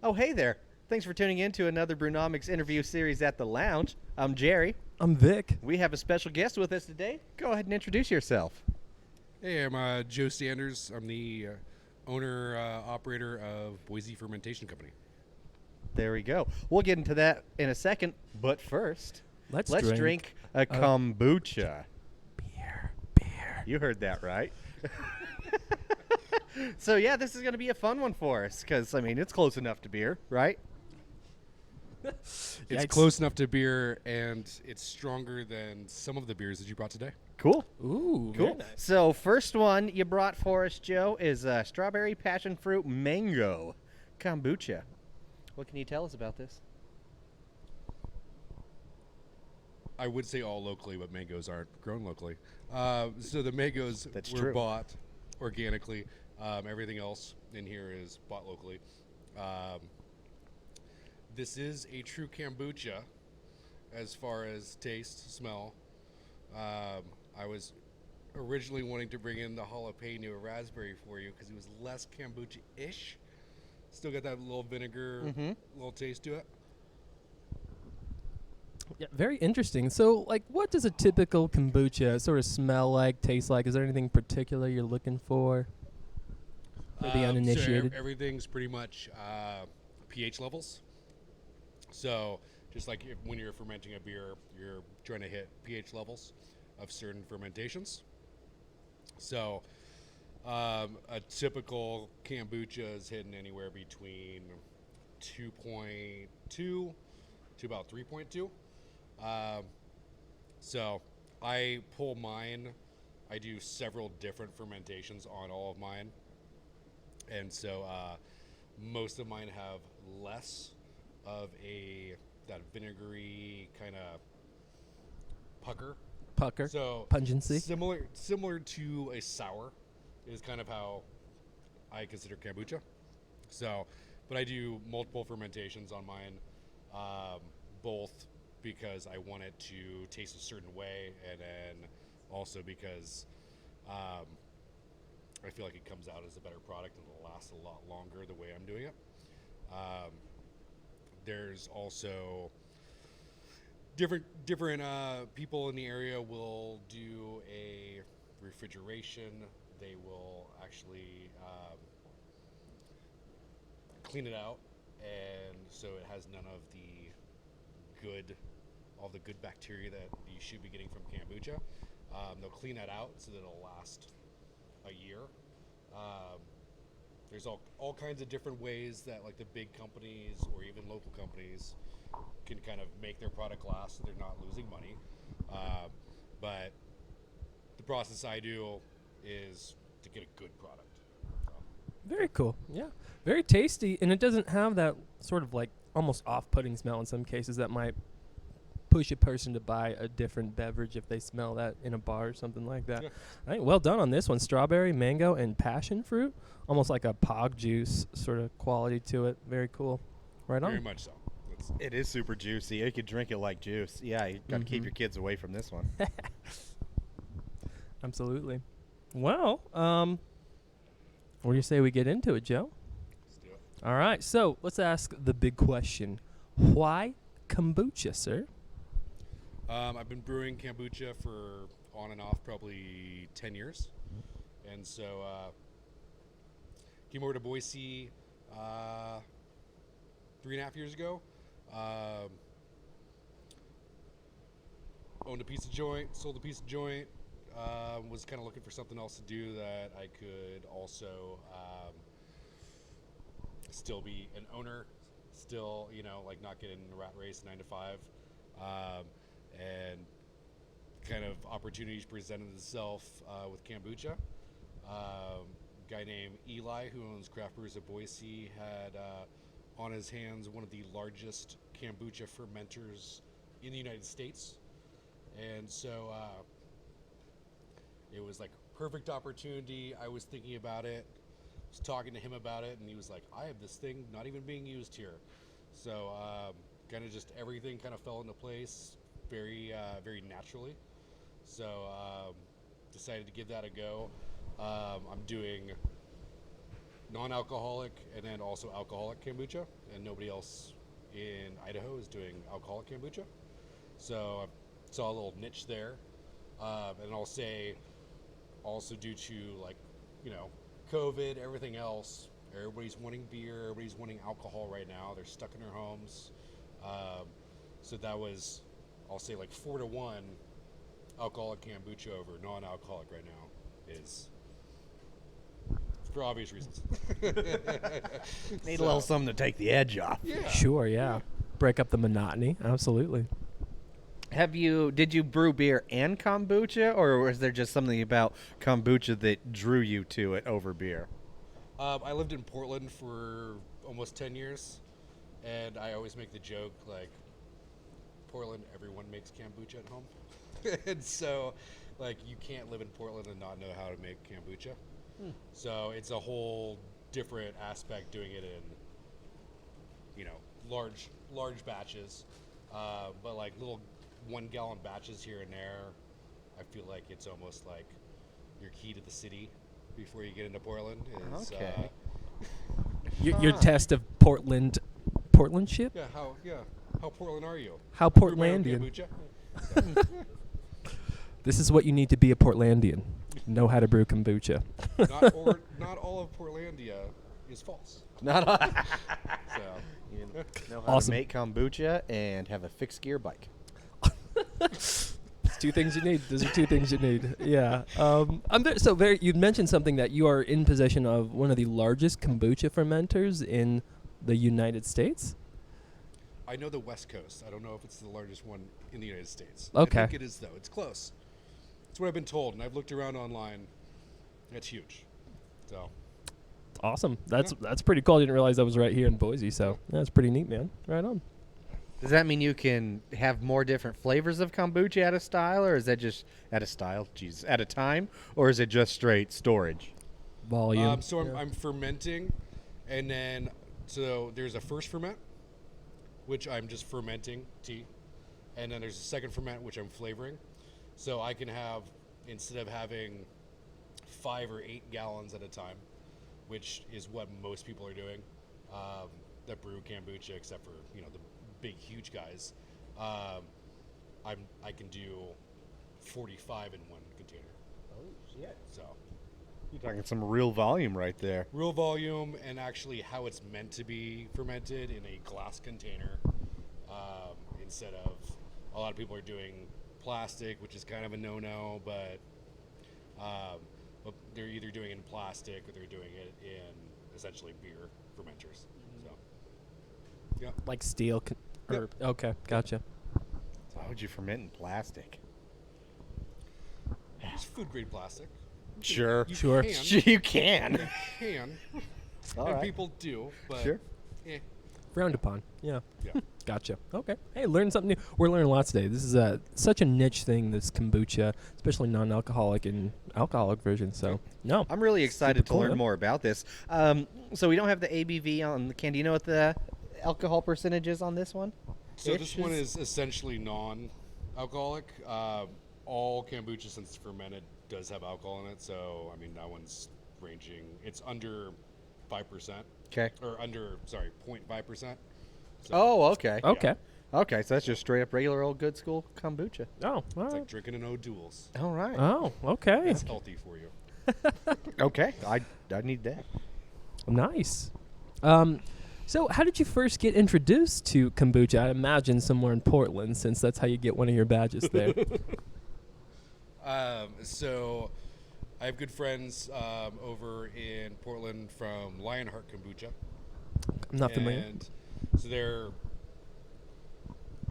Oh, hey there. Thanks for tuning in to another Brewnomics interview series at the Lounge. I'm Jerry. I'm Vic. We have a special guest with us today. Go ahead and introduce yourself. Hey, I'm Joe Sanders. I'm the owner, operator of Boise Fermentation Company. There we go. We'll get into that in a second, but first, Let's drink a kombucha. Beer. You heard that right. So, yeah, this is going to be a fun one for us because, I mean, it's close enough to beer, right? It's Yikes. close enough to beer, and it's stronger than some of the beers that you brought today. Cool. Ooh, Cool. very nice. So, first one you brought for us, Joe, is strawberry passionfruit mango kombucha. What can you tell us about this? I would say all locally, but mangoes aren't grown locally. So the mangoes That's were true. bought organically. Everything else in here is bought locally. This is a true kombucha as far as taste, smell. I was originally wanting to bring in the jalapeno raspberry for you because it was less kombucha-ish. Still got that little vinegar, little taste to it. Yeah, very interesting. So, like, what does a typical kombucha sort of smell like, taste like? Is there anything particular you're looking for the uninitiated? So everything's pretty much pH levels. So just like when you're fermenting a beer, you're trying to hit pH levels of certain fermentations. So a typical kombucha is hidden anywhere between 2.2 to about 3.2. So I pull mine. I do several different fermentations on all of mine. And so most of mine have less of that vinegary kind of pucker. So pungency. Similar to a sour is kind of how I consider kombucha. So, but I do multiple fermentations on mine, both because I want it to taste a certain way, and then also because I feel like it comes out as a better product and it'll last a lot longer the way I'm doing it. There's also different people in the area will do a refrigeration. They will actually clean it out, and so it has none of all the good bacteria that you should be getting from kombucha. They'll clean that out so that it'll last a year. There's all kinds of different ways that like the big companies or even local companies can kind of make their product last so they're not losing money. But the process I do is to get a good product. Very cool. Yeah. Very tasty, and it doesn't have that sort of like almost off-putting smell in some cases that might push a person to buy a different beverage if they smell that in a bar or something like that. Yeah. All right, well done on this one. Strawberry, mango, and passion fruit. Almost like a pog juice sort of quality to it. Very cool. Right on. Very much so. It is super juicy. You could drink it like juice. Yeah, you got to keep your kids away from this one. Absolutely. Well, what do you say we get into it, Joe? Let's do it. All right, so let's ask the big question. Why kombucha, sir? I've been brewing kombucha for on and off probably 10 years. And so came over to Boise 3.5 years ago. Owned a pizza joint, sold a pizza joint. Was kind of looking for something else to do that I could also still be an owner, still, like not get in the rat race 9 to 5. And kind of opportunities presented itself with kombucha. Guy named Eli, who owns Craft Brews at Boise, had on his hands one of the largest kombucha fermenters in the United States. And so it was like a perfect opportunity. I was thinking about it, was talking to him about it, and he was like, I have this thing not even being used here. So kind of just everything kind of fell into place very naturally. So decided to give that a go. I'm doing non-alcoholic and then also alcoholic kombucha, and nobody else in Idaho is doing alcoholic kombucha. So I saw a little niche there, and I'll say also due to COVID, everything else, everybody's wanting beer, everybody's wanting alcohol right now. They're stuck in their homes, so that was, I'll say, 4-to-1 alcoholic kombucha over non-alcoholic right now is. For obvious reasons. Need a little something to take the edge off. Yeah. Sure, yeah. Break up the monotony. Absolutely. Did you brew beer and kombucha, or was there just something about kombucha that drew you to it over beer? I lived in Portland for almost 10 years, and I always make the joke, Portland, everyone makes kombucha at home. And so, you can't live in Portland and not know how to make kombucha. So it's a whole different aspect doing it in, large batches. But little 1-gallon batches here and there, I feel like it's almost like your key to the city before you get into Portland. Is, Okay. Your test of Portlandship? How Portland are you? How Brew my own Portlandian? kombucha? This is what you need to be a Portlandian. Know how to brew kombucha. Not all of Portlandia is false. Not all. So You know how Awesome. to make kombucha and have a fixed gear bike. It's 2 things you need. Those are 2 things you need. Yeah. You mentioned something that you are in possession of one of the largest kombucha fermenters in the United States. I know the West Coast. I don't know if it's the largest one in the United States. Okay. I think it is, though. It's close. That's what I've been told, and I've looked around online. It's huge. So Awesome. That's pretty cool. I didn't realize that was right here in Boise. So that's pretty neat, man. Right on. Does that mean you can have more different flavors of kombucha at a style, or is that just at a style? Jesus, at a time, or is it just straight storage? Volume. So I'm fermenting, and then so there's a first ferment, which I'm just fermenting tea, and then there's a second ferment, which I'm flavoring. So I can have, instead of having 5 or 8 gallons at a time, which is what most people are doing, that brew kombucha, except for the big huge guys, I can do 45 in one container. Oh shit! So You're talking some real volume right there. real volume, and actually how it's meant to be fermented in a glass container, instead of, a lot of people are doing plastic, which is kind of a no-no, but they're either doing it in plastic or they're doing it in essentially beer fermenters. So yeah. Like steel. Yep. Okay, gotcha. Why would you ferment in plastic? It's food grade plastic. Sure. You Sure. can, You can. you can, All and right. people do, but Sure. Frowned upon. Yeah. yeah. Gotcha. Okay. Hey, learn something new. We're learning lots today. This is such a niche thing, this kombucha, especially non-alcoholic and alcoholic version. So, no. I'm really excited Super to cool, learn huh? more about this. So we don't have the ABV on the can. Do you know what the alcohol percentage is on this one? So this one is essentially non-alcoholic. All kombucha, since it's fermented, does have alcohol in it. So I mean, that one's ranging. It's under 5%, Okay. or under 0.5%. So Oh, okay. Okay. Okay, so that's just straight up regular old good school kombucha. Oh, all it's right. like drinking an O'Doul's. All right. Oh, okay. It's healthy for you. Okay. I need that. Nice. So how did you first get introduced to kombucha? I imagine somewhere in Portland, since that's how you get one of your badges there. So I have good friends over in Portland from Lionheart Kombucha. I'm not familiar. And so they're,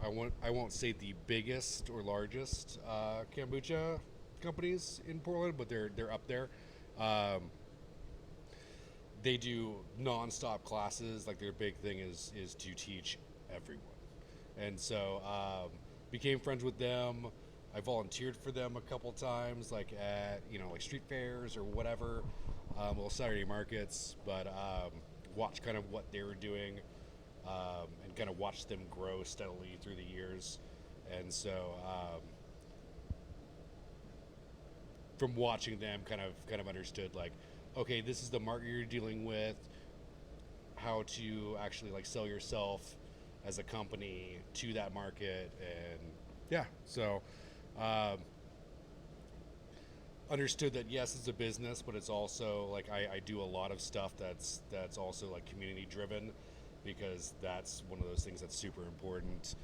I won't say the biggest or largest kombucha companies in Portland, but they're up there. They do non-stop classes. Like, their big thing is to teach everyone. And so became friends with them. I volunteered for them a couple times, like at like street fairs or whatever, little Saturday markets. But watched kind of what they were doing, and kind of watched them grow steadily through the years. And so from watching them, kind of understood, like, okay, this is the market you're dealing with, how to actually like sell yourself as a company to that market, and yeah, so understood that yes, it's a business, but it's also like I do a lot of stuff that's also like community driven, because that's one of those things that's super important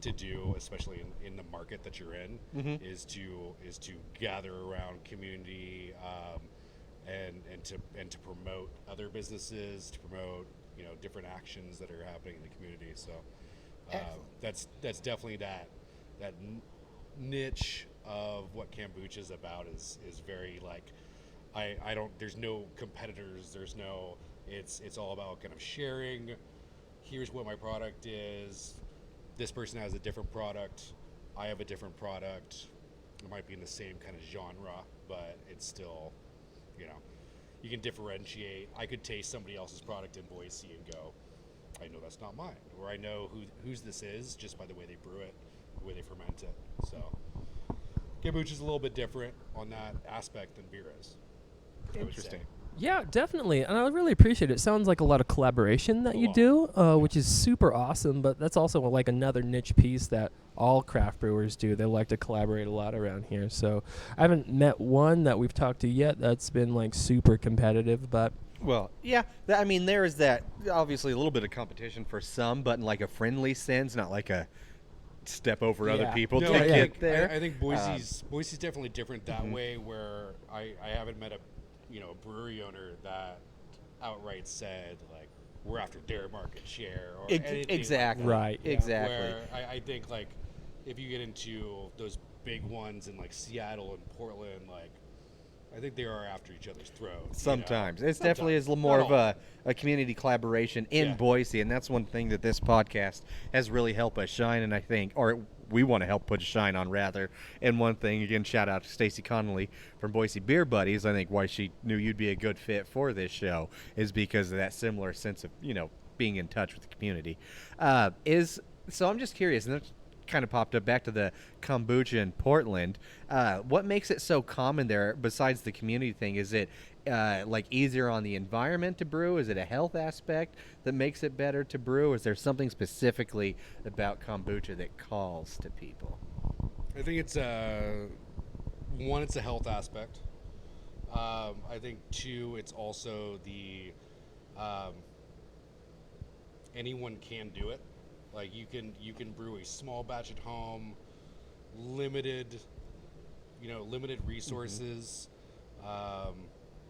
to do, especially in the market that you're in, is to gather around community and to promote other businesses, to promote different actions that are happening in the community. So that's definitely that niche of what kombucha is about is very like I don't, there's no competitors, there's no, it's all about kind of sharing. Here's what my product is, this person has a different product, I have a different product, it might be in the same kind of genre, but it's still, you can differentiate. I could taste somebody else's product in Boise and go, I know that's not mine, or I know whose this is just by the way they brew it, the way they ferment it. So kombucha is a little bit different on that aspect than beer is. Interesting. Yeah, definitely, and I really appreciate it. It sounds like a lot of collaboration that you do, which is super awesome, but that's also like another niche piece that all craft brewers do. They like to collaborate a lot around here. So I haven't met one that we've talked to yet that's been like super competitive, but... Well, yeah, I mean, there is that, obviously a little bit of competition for some, but in like a friendly sense, not like a step over other people no, to I get there. I think Boise's definitely different that way, where I haven't met a brewery owner that outright said like we're after their market share or anything exactly like that. Right. Exactly. Where I think like if you get into those big ones in like Seattle and Portland, like I think they are after each other's throats. Sometimes. It's definitely is more Not of a community collaboration in Boise, and that's one thing that this podcast has really helped us shine, and I think, or we want to help put a shine on, rather. And one thing, again, shout out to Stacy Connolly from Boise Beer Buddies. I think why she knew you'd be a good fit for this show is because of that similar sense of, being in touch with the community. So I'm just curious, and that's kind of popped up back to the kombucha in Portland. What makes it so common there besides the community thing? Is it like easier on the environment to brew? Is it a health aspect that makes it better to brew? Is there something specifically about kombucha that calls to people? I think it's one, it's a health aspect. I think two, it's also the anyone can do it. Like you can brew a small batch at home, limited resources,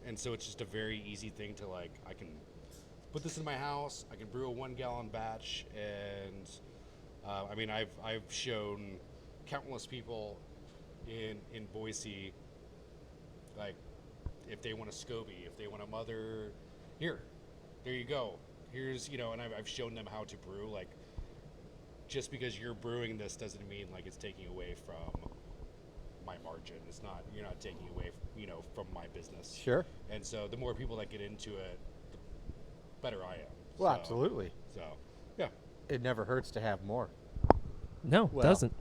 and so it's just a very easy thing to like. I can put this in my house. I can brew a 1 gallon batch, and I mean I've shown countless people in Boise, like if they want a SCOBY, if they want a mother, there you go. Here's and I've shown them how to brew. Like, just because you're brewing this doesn't mean like it's taking away from my margin. It's not, you're not taking away from my business. Sure. And so the more people that get into it, the better I am. Well, absolutely. So yeah, It never hurts to have more. No, Well, doesn't.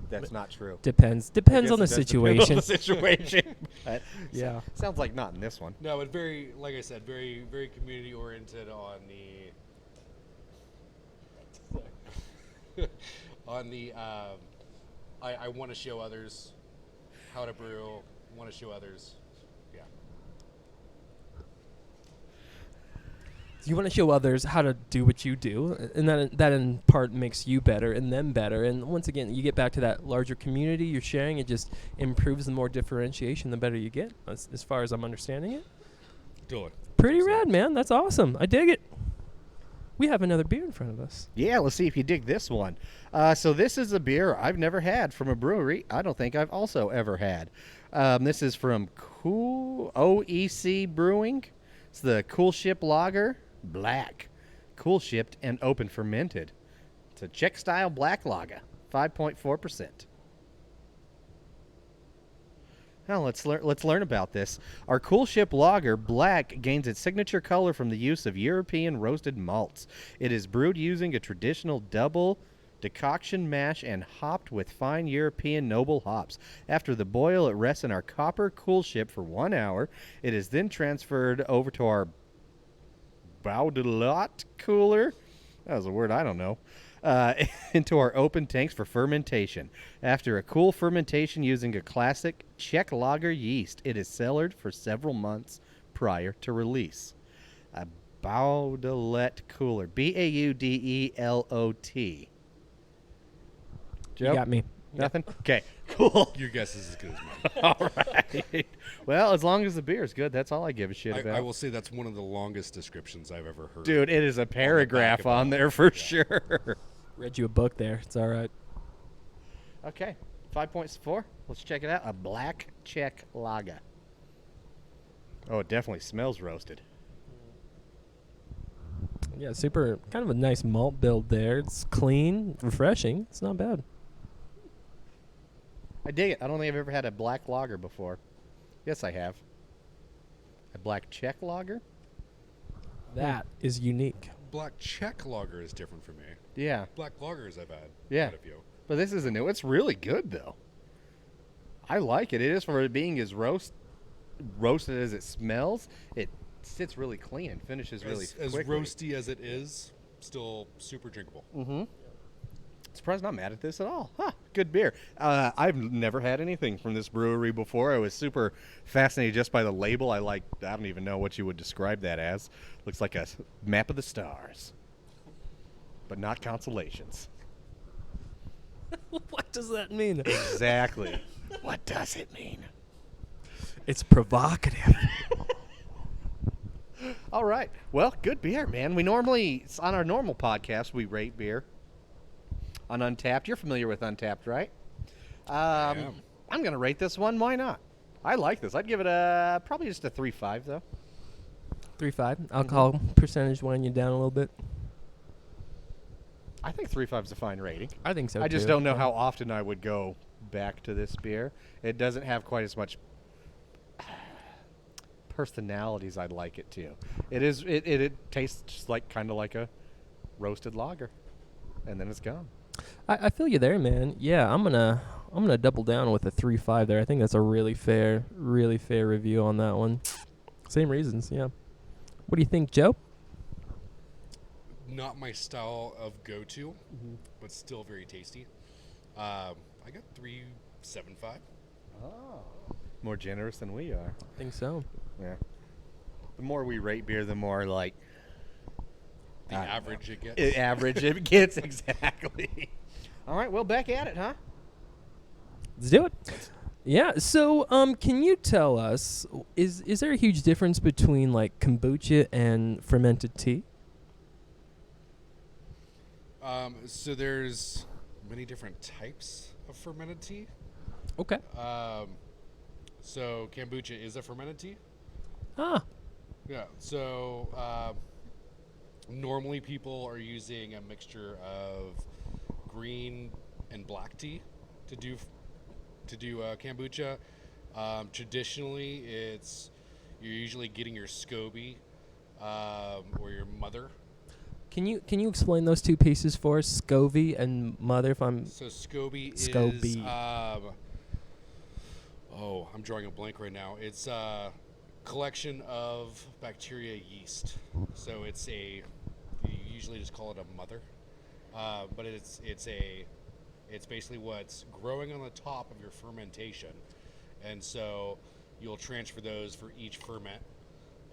That's not true. Depends on the situation. situation. But Yeah. sounds like not in this one. no, but very, like I said, very, very community oriented on the I want to show others how to brew, want to show others. Yeah. You want to show others how to do what you do, and that in part makes you better and them better. And once again, you get back to that larger community you're sharing. It just improves. The more differentiation, the better you get, as far as I'm understanding it. Do it. Pretty rad, man. That's awesome. I dig it. We have another beer in front of us. Yeah, let's see if you dig this one. So this is a beer I've never had from a brewery. I don't think I've also ever had. This is from OEC Brewing. It's the Coolship Lager Black. Coolshipped and open fermented. It's a Czech-style black lager, 5.4%. Now let's learn about this. Our Coolship Lager Black gains its signature color from the use of European roasted malts. It is brewed using a traditional double decoction mash, and hopped with fine European noble hops. After the boil, it rests in our copper coolship for 1 hour. It is then transferred over to our Baudelot cooler. That was a word I don't know. Into our open tanks for fermentation. After a cool fermentation using a classic Czech lager yeast, it is cellared for several months prior to release. A Baudelot cooler. Baudelot. Joe? You got me. Nothing? Okay, cool. Your guess is as good as mine. All right. Well, as long as the beer is good, that's all I give a shit about. I will say that's one of the longest descriptions I've ever heard. Dude, it is a paragraph on there for sure. Read you a book there. It's all right. Okay, 5.4. Let's check it out. A black Czech lager. Oh, it definitely smells roasted. Yeah, super. Kind of a nice malt build there. It's clean, refreshing. It's not bad. I dig it. I don't think I've ever had a black lager before. Yes, I have. A black Czech lager? That is unique. Black Czech lager is different for me. Yeah. Black lagers I've had. Yeah. Quite a few. But this is a new. It's really good, though. I like it. It is for it being as roasted as it smells. It sits really clean and finishes really As quickly. roasty as it is, still super drinkable. Mm-hmm. Surprised not mad at this at all. Huh, good beer. I've never had anything from this brewery before. I was super fascinated just by the label. I don't even know what you would describe that as. Looks like a map of the stars, but not constellations. What does that mean? Exactly. What does it mean? It's provocative. All right. Well, good beer, man. We normally, on our normal podcast, we rate beer on Untappd. You're familiar with Untappd, right? I am. I'm going to rate this one. Why not? I like this. I'd give it probably just a 3.5, though. 3.5. Alcohol percentage weighing you down a little bit. I think 3.5 is a fine rating. I think so, I just too. don't know Yeah. how often I would go back to this beer. It doesn't have quite as much personality as I'd like it to. It tastes just like kind of like a roasted lager, and then it's gone. I feel you there, man. Yeah, I'm gonna double down with a 3.5 there. I think that's a really fair review on that one. Same reasons, yeah. What do you think, Joe? Not my style of go-to, but still very tasty. I got 3.75. Oh, more generous than we are. I think so. Yeah. The more we rate beer, the more like The average it gets. average it gets. Exactly. All right, well, back at it, huh? Let's do it. Yeah. So, can you tell us is there a huge difference between like kombucha and fermented tea? So there's many different types of fermented tea. Okay. So kombucha is a fermented tea. Ah. Yeah. So normally people are using a mixture of green and black tea to do kombucha. Traditionally, you're usually getting your SCOBY or your mother. Can you explain those two pieces for us, SCOBY and mother? If I'm So SCOBY SCOBY. is I'm drawing a blank right now. It's a collection of bacteria yeast. So you usually just call it a mother, but it's basically what's growing on the top of your fermentation, and so you'll transfer those for each ferment,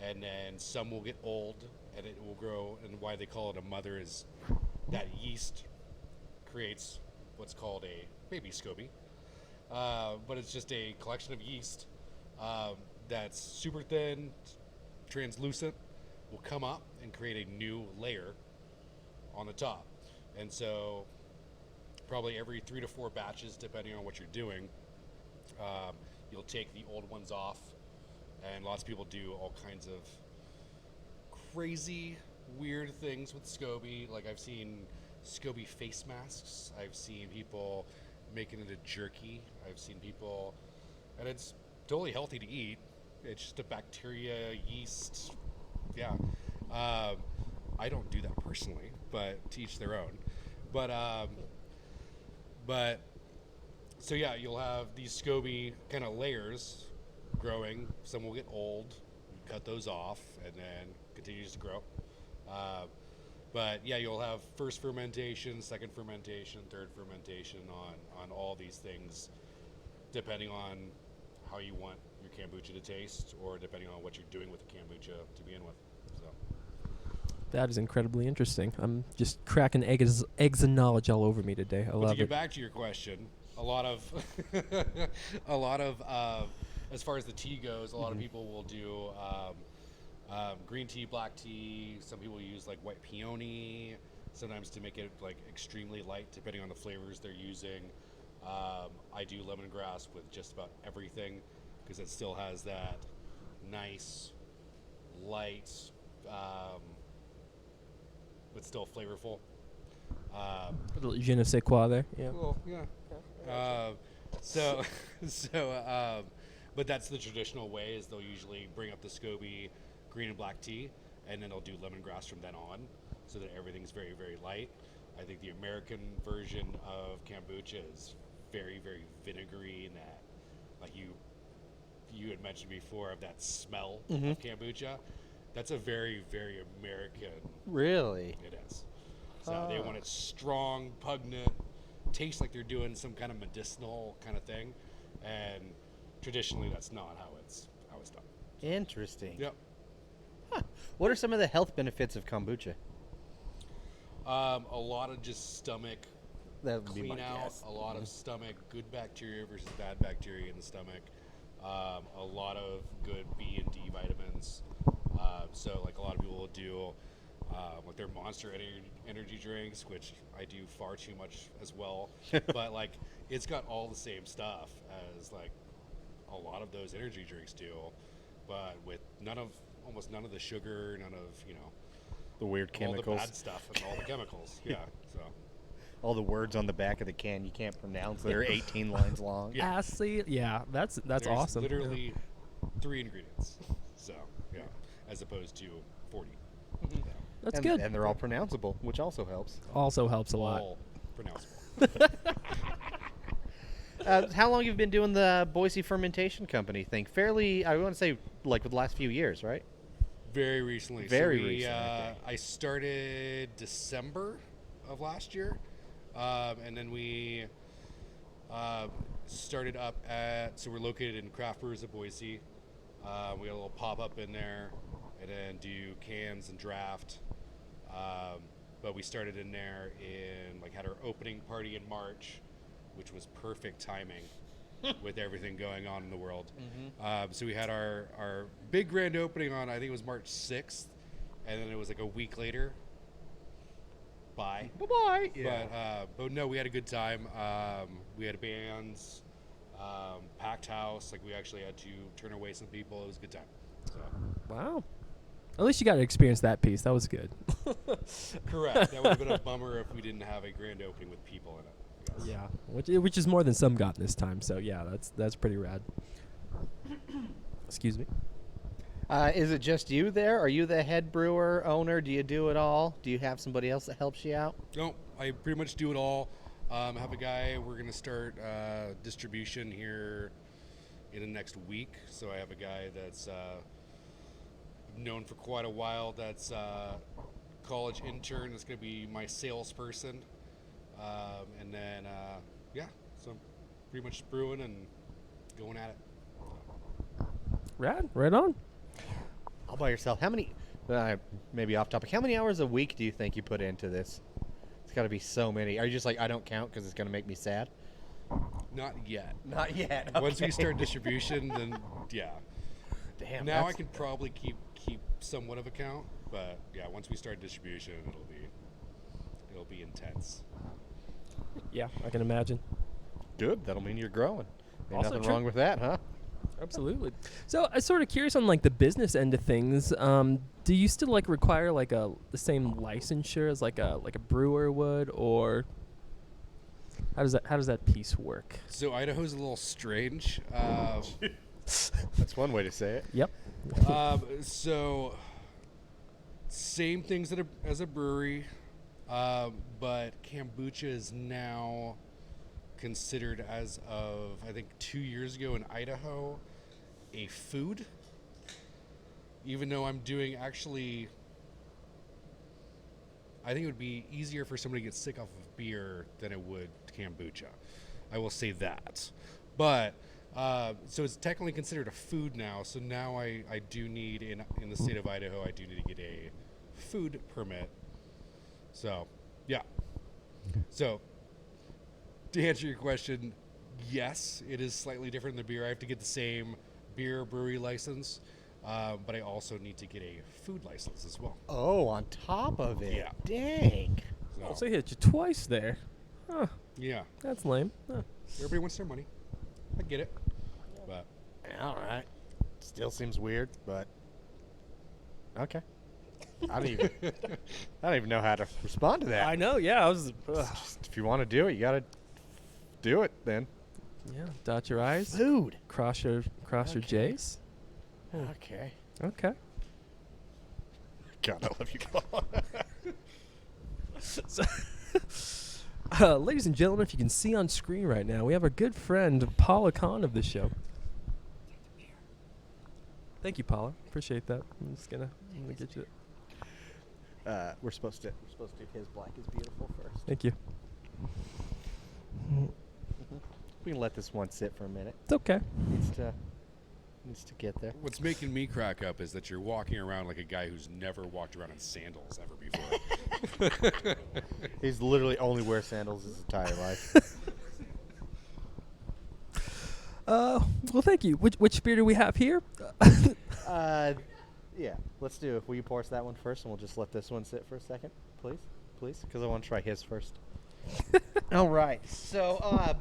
and then some will get old and it will grow. And why they call it a mother is that yeast creates what's called a baby SCOBY. But it's just a collection of yeast that's super thin, translucent, will come up and create a new layer on the top. And so probably every 3 to 4 batches, depending on what you're doing, you'll take the old ones off. And lots of people do all kinds of crazy, weird things with SCOBY. Like I've seen SCOBY face masks. I've seen people making it a jerky. I've seen people, and it's totally healthy to eat. It's just a bacteria, yeast. Yeah. I don't do that personally, but to each their own. But But so yeah, you'll have these SCOBY kind of layers growing. Some will get old, you cut those off, and then continues to grow. But yeah, you'll have first fermentation, second fermentation, third fermentation on all these things, depending on how you want your kombucha to taste, or depending on what you're doing with the kombucha to begin with. So That is incredibly interesting. I'm just cracking eggs of knowledge all over me today. I but love to get it. back to your question, a lot of as far as the tea goes, a lot of people will do green tea, black tea. Some people use like white peony, sometimes to make it like extremely light, depending on the flavors they're using. I do lemongrass with just about everything because it still has that nice, light, but still flavorful. A little je ne sais quoi there. Yeah. Well, yeah. But that's the traditional way. Is they'll usually bring up the SCOBY green and black tea, and then they'll do lemongrass from then on, so that everything's very, very light. I think the American version of kombucha is very, very vinegary, in that, like you had mentioned before, of that smell of kombucha. That's a very, very American. Really? It is. So they want it strong, pungent, taste like they're doing some kind of medicinal kind of thing, and traditionally that's not how it's done. Interesting. Yep. Huh. What are some of the health benefits of kombucha? A lot of just stomach That would be my clean out. guess. A lot of stomach, good bacteria versus bad bacteria in the stomach. A lot of good B and D vitamins. So like a lot of people will do like their Monster energy drinks, which I do far too much as well. But like it's got all the same stuff as like a lot of those energy drinks do, but with almost none of the sugar, none of The weird all chemicals. the bad stuff and all the chemicals. Yeah. So All the words on the back of the can you can't pronounce. They're 18 lines long. Yeah. Acid. Yeah, that's there's awesome. literally 3 ingredients. So yeah, as opposed to 40. Yeah. That's and, good. And they're all pronounceable, which also helps. Also helps a lot. All pronounceable. How long have you been doing the Boise Fermentation Company thing? Fairly, I want to say, like the last few years, right? Very recently. Very so we, recently, I think. I started December of last year, and then we started up at. So we're located in Craft Brewers of Boise. We got a little pop up in there, and then do cans and draft. But we started in there had our opening party in March, which was perfect timing with everything going on in the world. So we had our big grand opening on, I think it was March 6th, and then it was like a week later. Bye. Bye-bye. Yeah. But no, we had a good time. We had bands, packed house. Like we actually had to turn away some people. It was a good time. So. Wow. At least you got to experience that piece. That was good. Correct. That would have been a bummer if we didn't have a grand opening with people in it. I guess. Yeah, which is more than some got this time. So yeah, that's pretty rad. Excuse me. Is it just you there? Are you the head brewer, owner? Do you do it all? Do you have somebody else that helps you out? No, I pretty much do it all. I have a guy, we're going to start distribution here in the next week. So I have a guy that's known for quite a while, that's college intern, that's going to be my salesperson. And then, so I'm pretty much brewing and going at it. Rad, right on. All by yourself. How many, maybe off topic, how many hours a week do you think you put into this? It's got to be so many. Are you just like, I don't count because it's going to make me sad? Not yet. Not yet. Once we start distribution, then yeah. Damn. Now I can probably keep somewhat of a count, but yeah, once we start distribution, it'll be intense. Yeah, I can imagine. Good. That'll mean you're growing. Ain't Also nothing true. wrong with that, huh? Absolutely. So I'm sort of curious on like the business end of things. Do you still like require like the same licensure as like a brewer would, or how does that piece work? So Idaho's a little strange. That's one way to say it. Yep. So same things as a brewery, but kombucha is now considered as of, I think, 2 years ago in Idaho, a food. Even though I'm doing actually, I think it would be easier for somebody to get sick off of beer than it would kombucha. I will say that. But, so it's technically considered a food now. So now I do need, in the state of Idaho, I do need to get a food permit. So, yeah. So, to answer your question, yes, it is slightly different than beer. I have to get the same beer brewery license, but I also need to get a food license as well. Oh, on top of it. Yeah. Dang. So he hit you twice there. Huh. Yeah. That's lame. Huh. Everybody wants their money. I get it. But All right. Still seems weird, but okay. I don't even know how to respond to that. I know. Yeah. I was. Just, if you want to do it, you gotta do it then. Yeah. Dot your I's. Food. Cross your J's. Okay. Okay. God, I love you. So, ladies and gentlemen, if you can see on screen right now, we have our good friend Paula Kahn of the show. Thank you, Paula. Appreciate that. I'm gonna get you. We're supposed to do his black is beautiful first. Thank you. We can let this one sit for a minute. It's okay. Needs to get there. what's making me crack up is that you're walking around like a guy who's never walked around in sandals ever before. He's literally only wears sandals his entire life. Well, thank you. Which beer do we have here? Yeah, let's do it. Will you pour us that one first, and we'll just let this one sit for a second, please? Because I want to try his first. All right. So,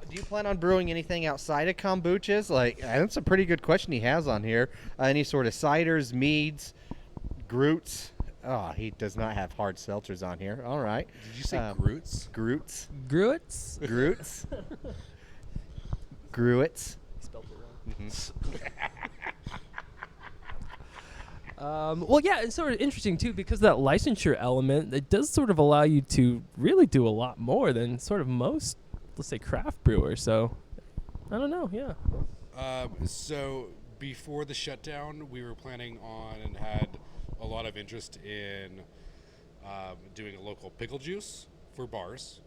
do you plan on brewing anything outside of kombuchas? Like, that's a pretty good question he has on here. Any sort of ciders, meads, groots? Oh, he does not have hard seltzers on here. All right. Did you say Groots? Groots. Gruits. Groots. Gruits. Spelled it wrong. Mm-hmm. Well, yeah, it's sort of interesting, too, because that licensure element, it does sort of allow you to really do a lot more than sort of most, let's say, craft brewers. So, I don't know, yeah. So before the shutdown, we were planning on and had a lot of interest in doing a local pickle juice for bars.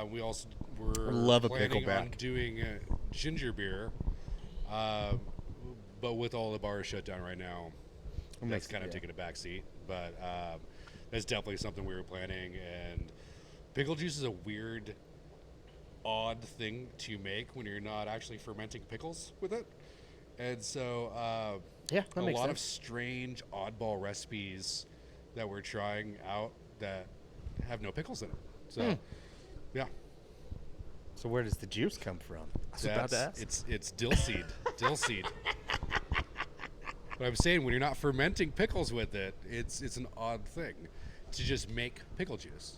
We also were Love a planning on pickleback. doing ginger beer, but with all the bars shut down right now, that's kind of taking a back seat. But that's definitely something we were planning. And pickle juice is a weird, odd thing to make when you're not actually fermenting pickles with it. And so Yeah, that a makes lot of sense. strange oddball recipes that we're trying out that have no pickles in it. So, yeah. So where does the juice come from? was about to ask. It's dill seed. Dill seed. But I'm saying when you're not fermenting pickles with it, it's an odd thing to just make pickle juice.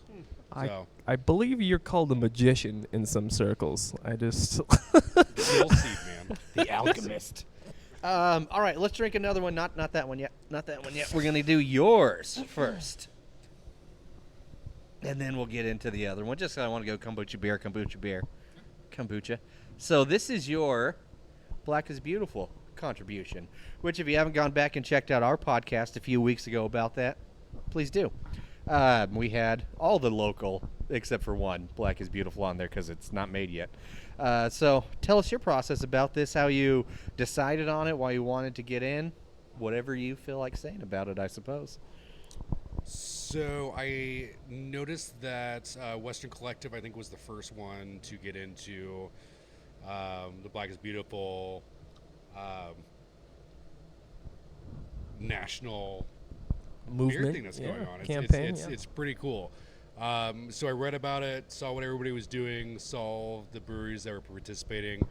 So I believe you're called a magician in some circles. I just... dill seed, man. The alchemist. All right, let's drink another one. Not that one yet. Not that one yet. We're gonna do yours first, and then we'll get into the other one. Just 'cause I want to go kombucha beer. Kombucha. So this is your Black is Beautiful contribution. Which, if you haven't gone back and checked out our podcast a few weeks ago about that, please do. We had all the local, except for one, Black is Beautiful on there because it's not made yet. So tell us your process about this, how you decided on it, why you wanted to get in, whatever you feel like saying about it, I suppose. So I noticed that Western Collective, I think, was the first one to get into the Black is Beautiful national movement beer thing that's going on. Campaign. It's pretty cool. So I read about it, saw what everybody was doing, saw the breweries that were participating,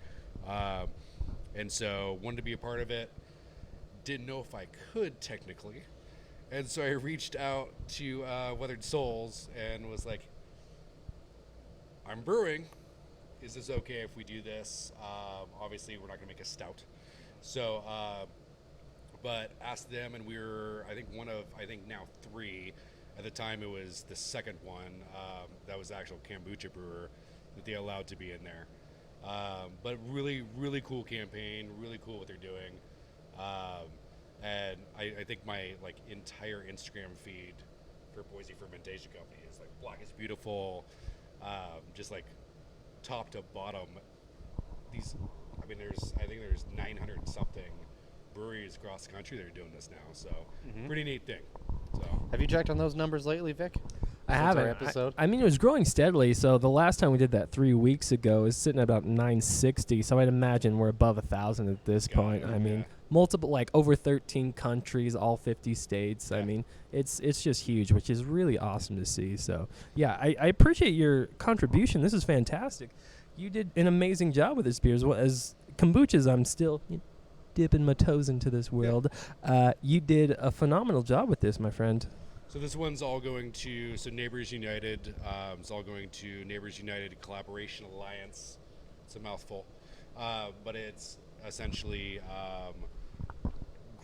and so wanted to be a part of it. Didn't know if I could technically, and so I reached out to Weathered Souls and was like, "I'm brewing. Is this okay if we do this? Obviously, we're not going to make a stout, so." But asked them, and we were, I think, one of, now 3. At the time, it was the second one. That was the actual kombucha brewer that they allowed to be in there. But really, really cool campaign. Really cool what they're doing. And I think my like entire Instagram feed for Boise Fermentation Company is like Black is Beautiful, just like top to bottom. I think there's 900 and something breweries across the country that are doing this now. So pretty neat thing. So Have you checked on those numbers lately, Vic? I Since our haven't. episode? I mean, it was growing steadily. So the last time we did that 3 weeks ago is sitting at about 960. So I'd imagine we're above 1,000 at this Got point. it, I mean, yeah. multiple, like over 13 countries, all 50 states. I Yeah. mean, it's just huge, which is really awesome to see. So yeah, I appreciate your contribution. This is fantastic. You did an amazing job with this beer as well as kombuchas. I'm still dipping my toes into this world. You did a phenomenal job with this, my friend. So this one's all going to Neighbors United. It's all going to Neighbors United Collaboration Alliance. It's a mouthful, but it's essentially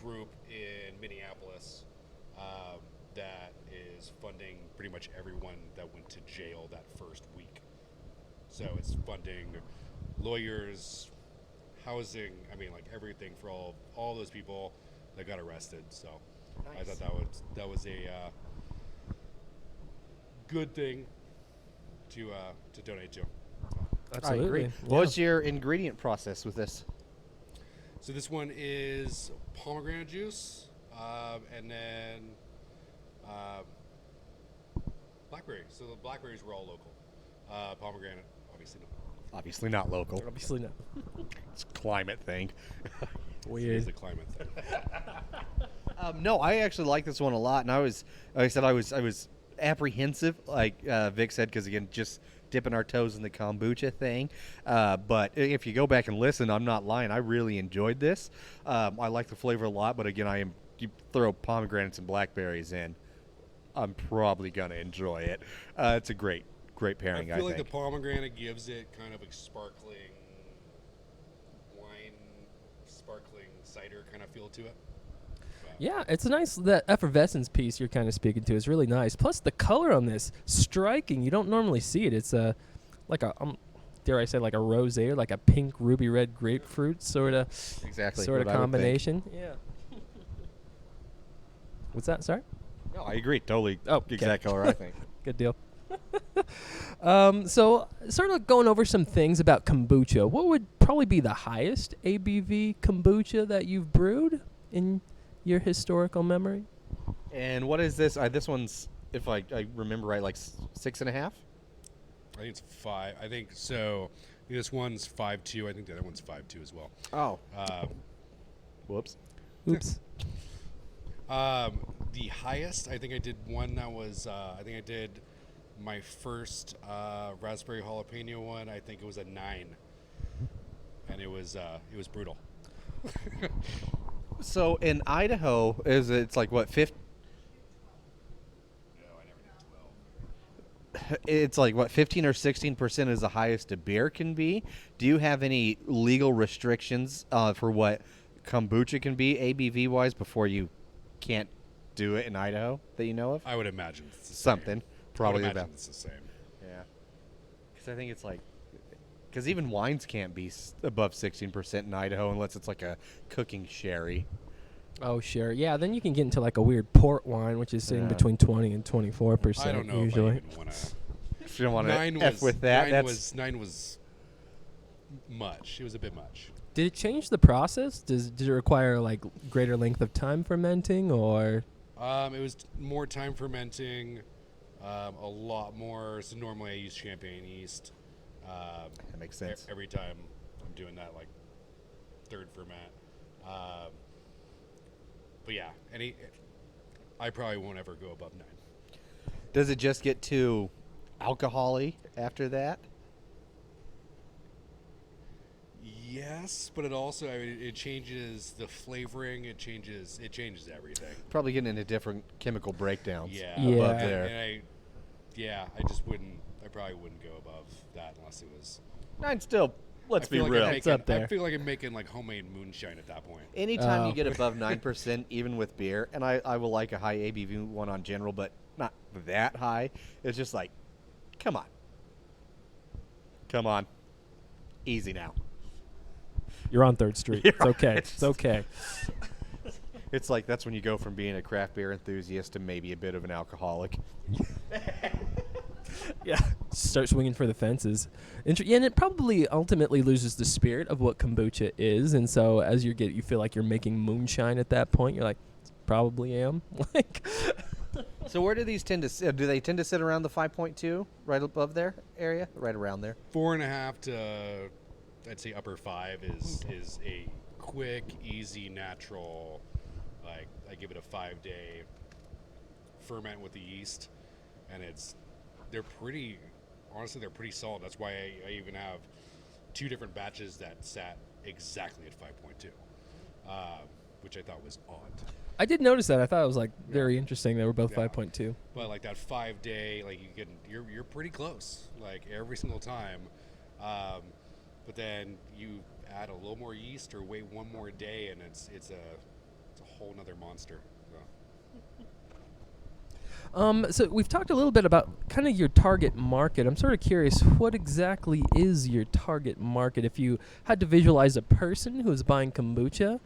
group in Minneapolis that is funding pretty much everyone that went to jail that first week. So it's funding lawyers, housing. I mean, like everything for all those people that got arrested. So. I thought that was a good thing to donate to. Absolutely. I agree. Yeah. What's your ingredient process with this? So this one is pomegranate juice, and then blackberry. So the blackberries were all local. Pomegranate, obviously not. Obviously not local. Obviously not. It's a climate thing. It Weird. is a climate thing. No, I actually like this one a lot, and I was apprehensive, like Vic said, because again, just dipping our toes in the kombucha thing. But if you go back and listen, I'm not lying. I really enjoyed this. I like the flavor a lot, but again, you throw pomegranates and blackberries in, I'm probably gonna enjoy it. It's a great pairing. I feel like think. the pomegranate gives it kind of a sparkling wine, sparkling cider kind of feel to it. Yeah, it's a nice, that effervescence piece you're kind of speaking to is really nice. Plus the color on this, striking. You don't normally see it. It's like a, dare I say, like a rosé or like a pink ruby red grapefruit sort of Exactly sort of what I would think. combination. Yeah. What's that? Sorry? No, I agree. Totally. Oh, okay. Exact color, I think. Good deal. So sort of going over some things about kombucha. What would probably be the highest ABV kombucha that you've brewed in your historical memory? And what is this? This one's, if I remember right, like 6.5. I think it's 5. I think so. This one's 5.2. I think the other one's 5.2 as well. Oh. Whoops. Oops. The highest, I think I did one that was, I think I did my first raspberry jalapeno one. I think it was a 9, and it was brutal. So in Idaho, it's like what 50? No, I never did 12. It's like what 15 or 16% is the highest a beer can be. Do you have any legal restrictions for what kombucha can be ABV wise before you can't do it in Idaho that you know of? I would imagine it's the Something same. probably I would about. imagine it's the same. Yeah, because I think it's like, because even wines can't be above 16% in Idaho unless it's like a cooking sherry. Oh, sure. Yeah, then you can get into like a weird port wine, which is sitting Yeah. between 20 and 24% I don't know usually. if I even want to. If you don't want to Nine F was with that, nine was much. It was a bit much. Did it change the process? Did it require like greater length of time fermenting, or? It was more time fermenting, a lot more. So normally I use champagne yeast. that makes sense. Every time I'm doing that, like third ferment. But yeah, I probably won't ever go above 9. Does it just get too alcohol-y after that? Yes, but it also it changes the flavoring. It changes everything. Probably getting into different chemical breakdowns. Yeah, Yeah. above and, there. and I just wouldn't. I probably wouldn't go above that unless it was. 9 still. Let's I be feel like real. I'm It's making, up there. I feel like I'm making like homemade moonshine at that point. Anytime Oh. you get above 9%, even with beer, and I will like a high ABV one on general, but not that high. It's just like, come on. Come on. Easy now. You're on 3rd Street. It's okay. It's okay. It's like that's when you go from being a craft beer enthusiast to maybe a bit of an alcoholic. Yeah. Start swinging for the fences. Yeah, and it probably ultimately loses the spirit of what kombucha is. And so as you feel like you're making moonshine at that point. You're like, probably am. Like. So where do these tend to sit? Do they tend to sit around the 5.2, right above their area, right around there? 4.5 to, I'd say upper 5 is a quick, easy, natural. Like I give it a 5-day ferment with the yeast, and they're pretty solid. That's why I even have 2 different batches that sat exactly at 5.2, which I thought was odd. I did notice that. I thought it was like very interesting. They were both 5.2. But like that 5-day, like you're pretty close, like every single time. But then you add a little more yeast or wait one more day, and it's a whole nother monster. So we've talked a little bit about kind of your target market. I'm sort of curious, what exactly is your target market? If you had to visualize a person who's buying kombucha,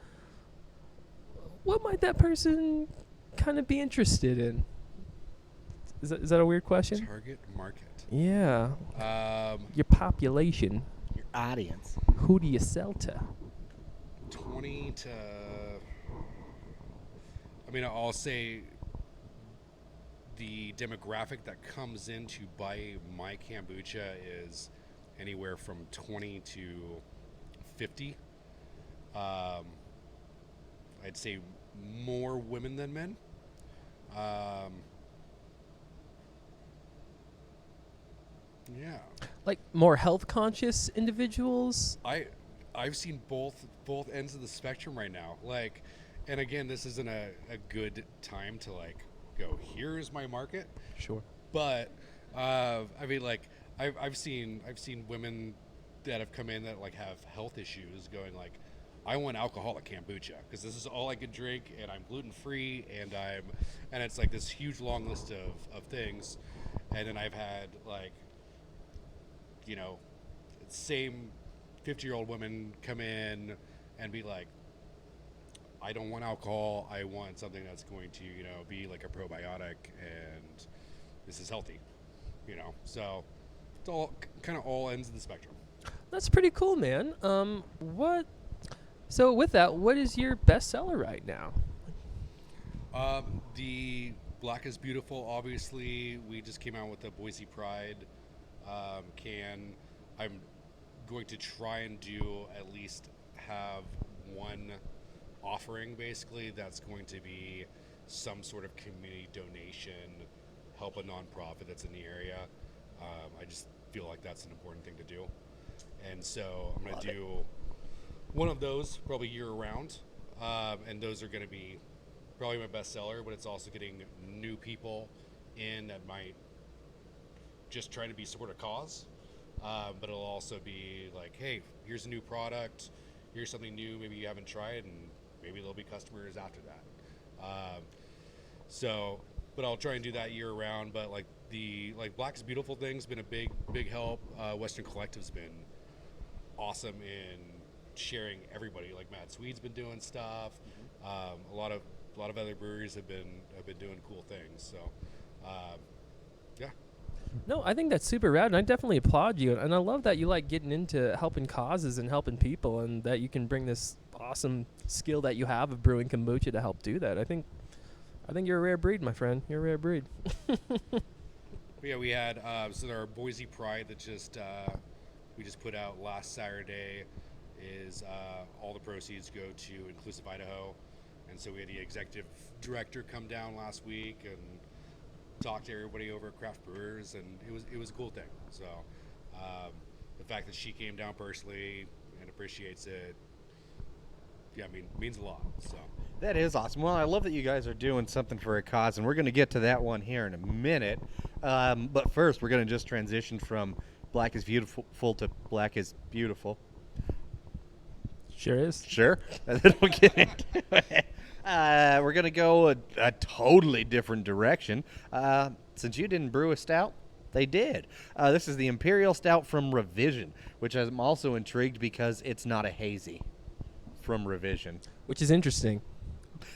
what might that person kind of be interested in? Is that a weird question? Target market. Yeah. Your population. Your audience. Who do you sell to? 20 to. I mean, I'll say the demographic that comes in to buy my kombucha is anywhere from 20 to 50. I'd say more women than men. Yeah. Like more health conscious individuals? I've seen both ends of the spectrum right now. Like, and again, this isn't a good time to like go, here's my market. Sure. But I mean, like I've seen women that have come in that like have health issues going like, I want alcoholic kombucha because this is all I could drink, and I'm gluten free, and it's like this huge long list of things. And then I've had like, you know, same 50-year-old women come in and be like, I don't want alcohol. I want something that's going to, you know, be like a probiotic, and this is healthy, you know. So it's all kind of all ends of the spectrum. That's pretty cool, man. So with that, what is your bestseller right now? The Black is Beautiful, obviously. We just came out with the Boise Pride can. I'm going to try and do at least have one offering, basically, that's going to be some sort of community donation, help a nonprofit that's in the area. I just feel like that's an important thing to do. And so I'm going to do one of those probably year round. And those are going to be probably my bestseller, but it's also getting new people in that might just try to be support a cause. But it'll also be like, hey, here's a new product. Here's something new maybe you haven't tried, and maybe there'll be customers after that. But I'll try and do that year round. But like Black is Beautiful thing's been a big help. Western Collective's been awesome in sharing everybody. Like Mad Swede's been doing stuff. A lot of other breweries have been doing cool things. So, yeah. No, I think that's super rad, and I definitely applaud you. And I love that you like getting into helping causes and helping people, and that you can bring this awesome skill that you have of brewing kombucha to help do that. I think you're a rare breed, my friend. You're a rare breed. Yeah, we had so our Boise Pride that we just put out last Saturday is all the proceeds go to Inclusive Idaho, and so we had the executive director come down last week and talk to everybody over at Craft Brewers, and it was a cool thing. So the fact that she came down personally and appreciates it, yeah, I mean, means a lot. So that is awesome. Well, I love that you guys are doing something for a cause, and we're going to get to that one here in a minute. But first, we're going to just transition from Black is Beautiful to Black is Beautiful. Sure is. Sure. And then we'll get into it. We're going to go a totally different direction. Since you didn't brew a stout, They did. This is the Imperial Stout from Revision, which I'm also intrigued because it's not a hazy from Revision. Which is interesting.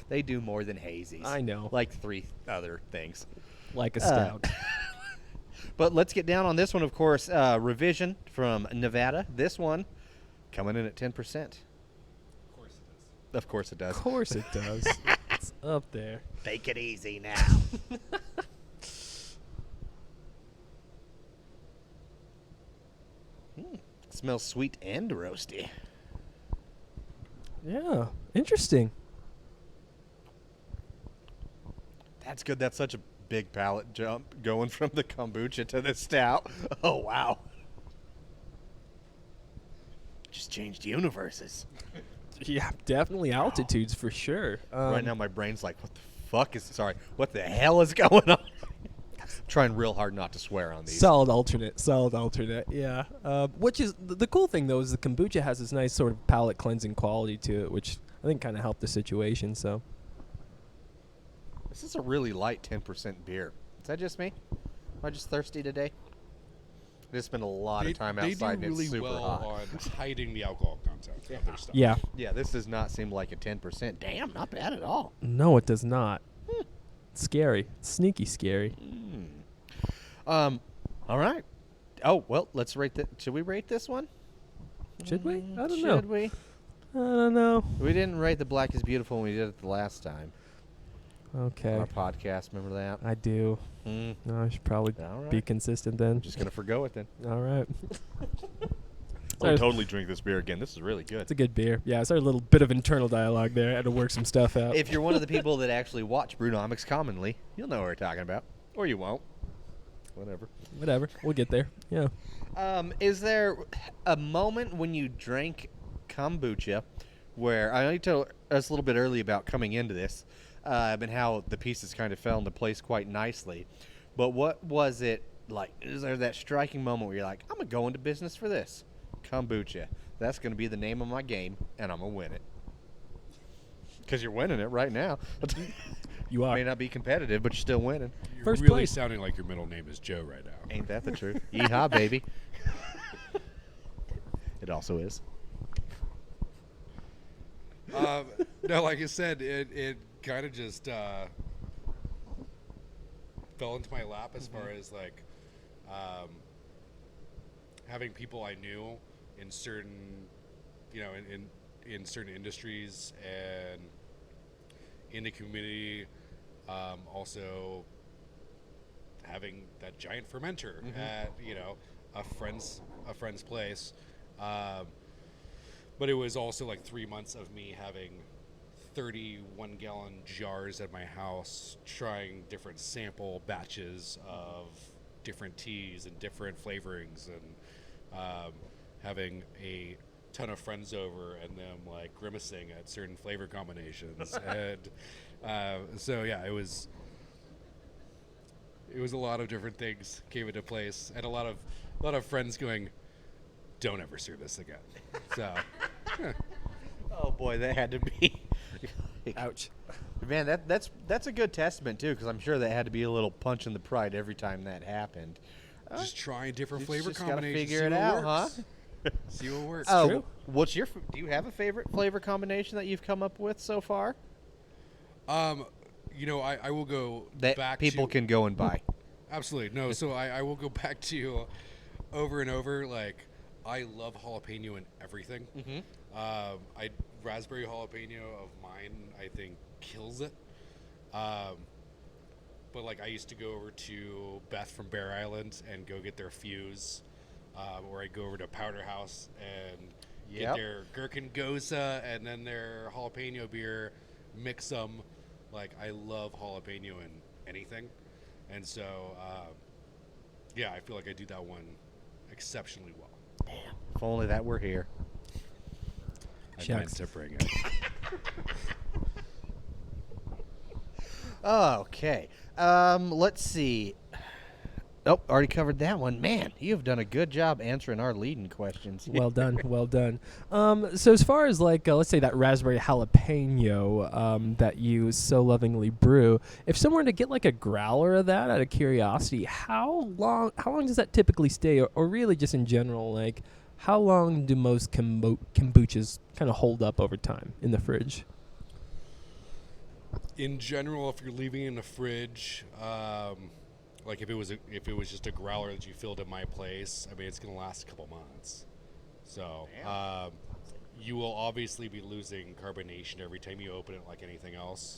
They do more than hazies. I know. Like 3 other things. Like a stout. But let's get down on this one, of course. Revision from Nevada. This one coming in at 10%. Of course it does. Of course it does. It's up there. Take it easy now. Smells sweet and roasty. Yeah. Interesting. That's good. That's such a big palate jump going from the kombucha to the stout. Oh, wow. Just changed universes. Yeah, definitely altitudes for sure. Right now my brain's like, what the hell is going on? Trying real hard not to swear on these. Solid alternate, yeah. Which is, the cool thing, though, is the kombucha has this nice sort of palate cleansing quality to it, which I think kind of helped the situation, so. This is a really light 10% beer. Is that just me? Am I just thirsty today? I just spent a lot of time outside They and do it's really super well hot. on hiding the alcohol content of their stuff. Yeah. Yeah, this does not seem like a 10%. Damn, not bad at all. No, it does not. Scary. Sneaky scary. All right. Oh, well, let's rate that. Should we rate this one? Should we? I don't know. Should we? I don't know. We didn't rate the Black is Beautiful when we did it the last time. Okay. On our podcast, remember that? I do. Mm. No, I should probably All right. be consistent then. I'm just going to forgo it then. All right. I'll totally drink this beer again. This is really good. It's a good beer. Yeah, it's our little bit of internal dialogue there. I had to work some stuff out. If you're one of the people that actually watch Brewnomics commonly, you'll know what we're talking about. Or you won't. Whatever. We'll get there. Yeah. Is there a moment when you drank kombucha where, I know you told us a little bit early about coming into this, and how the pieces kind of fell into place quite nicely, but what was it like? Is there that striking moment where you're like, I'm going to go into business for this? Kombucha. That's going to be the name of my game, and I'm going to win it. Because you're winning it right now. You are. May not be competitive, but you're still winning. You're First really place. sounding like your middle name is Joe right now. Ain't that the truth? Yeehaw, baby. It also is. No, like I said, it kind of just fell into my lap as far as like having people I knew in certain, in certain industries and in the community. Also having that giant fermenter at a friend's place. But it was also like 3 months of me having 31-gallon jars at my house, trying different sample batches of different teas and different flavorings, and having a ton of friends over and them like grimacing at certain flavor combinations. And so yeah, it was a lot of different things came into place, and a lot of friends going, don't ever serve this again. So Oh boy, that had to be. Ouch. Man, that's a good testament too, because I'm sure that had to be a little punch in the pride every time that happened. just trying different You flavor just gotta combinations. figure see it what out, works. huh? See what works. true. What's your? Do you have a favorite flavor combination that you've come up with so far? I will go That back people to, can go and buy. Absolutely. No, so I will go back to over and over, like, I love jalapeno in everything. Raspberry jalapeno of mine, I think, kills it. But, like, I used to go over to Beth from Bear Island and go get their fuse. Or I'd go over to Powder House and get their gherkin goza and then their jalapeno beer, mix them. Like, I love jalapeno in anything. And so, yeah, I feel like I do that one exceptionally well. Damn. If only that were here. I meant to bring it. Okay. Let's see. Oh, already covered that one. Man, you have done a good job answering our leading questions. Well done, well done. So as far as like, let's say that raspberry jalapeno that you so lovingly brew, if someone were to get like a growler of that out of curiosity, how long does that typically stay, or really just in general, like how long do most kombuchas kind of hold up over time in the fridge? In general, if you're leaving it in the fridge, like if it was just a growler that you filled at my place, I mean, it's going to last a couple months. So you will obviously be losing carbonation every time you open it, like anything else.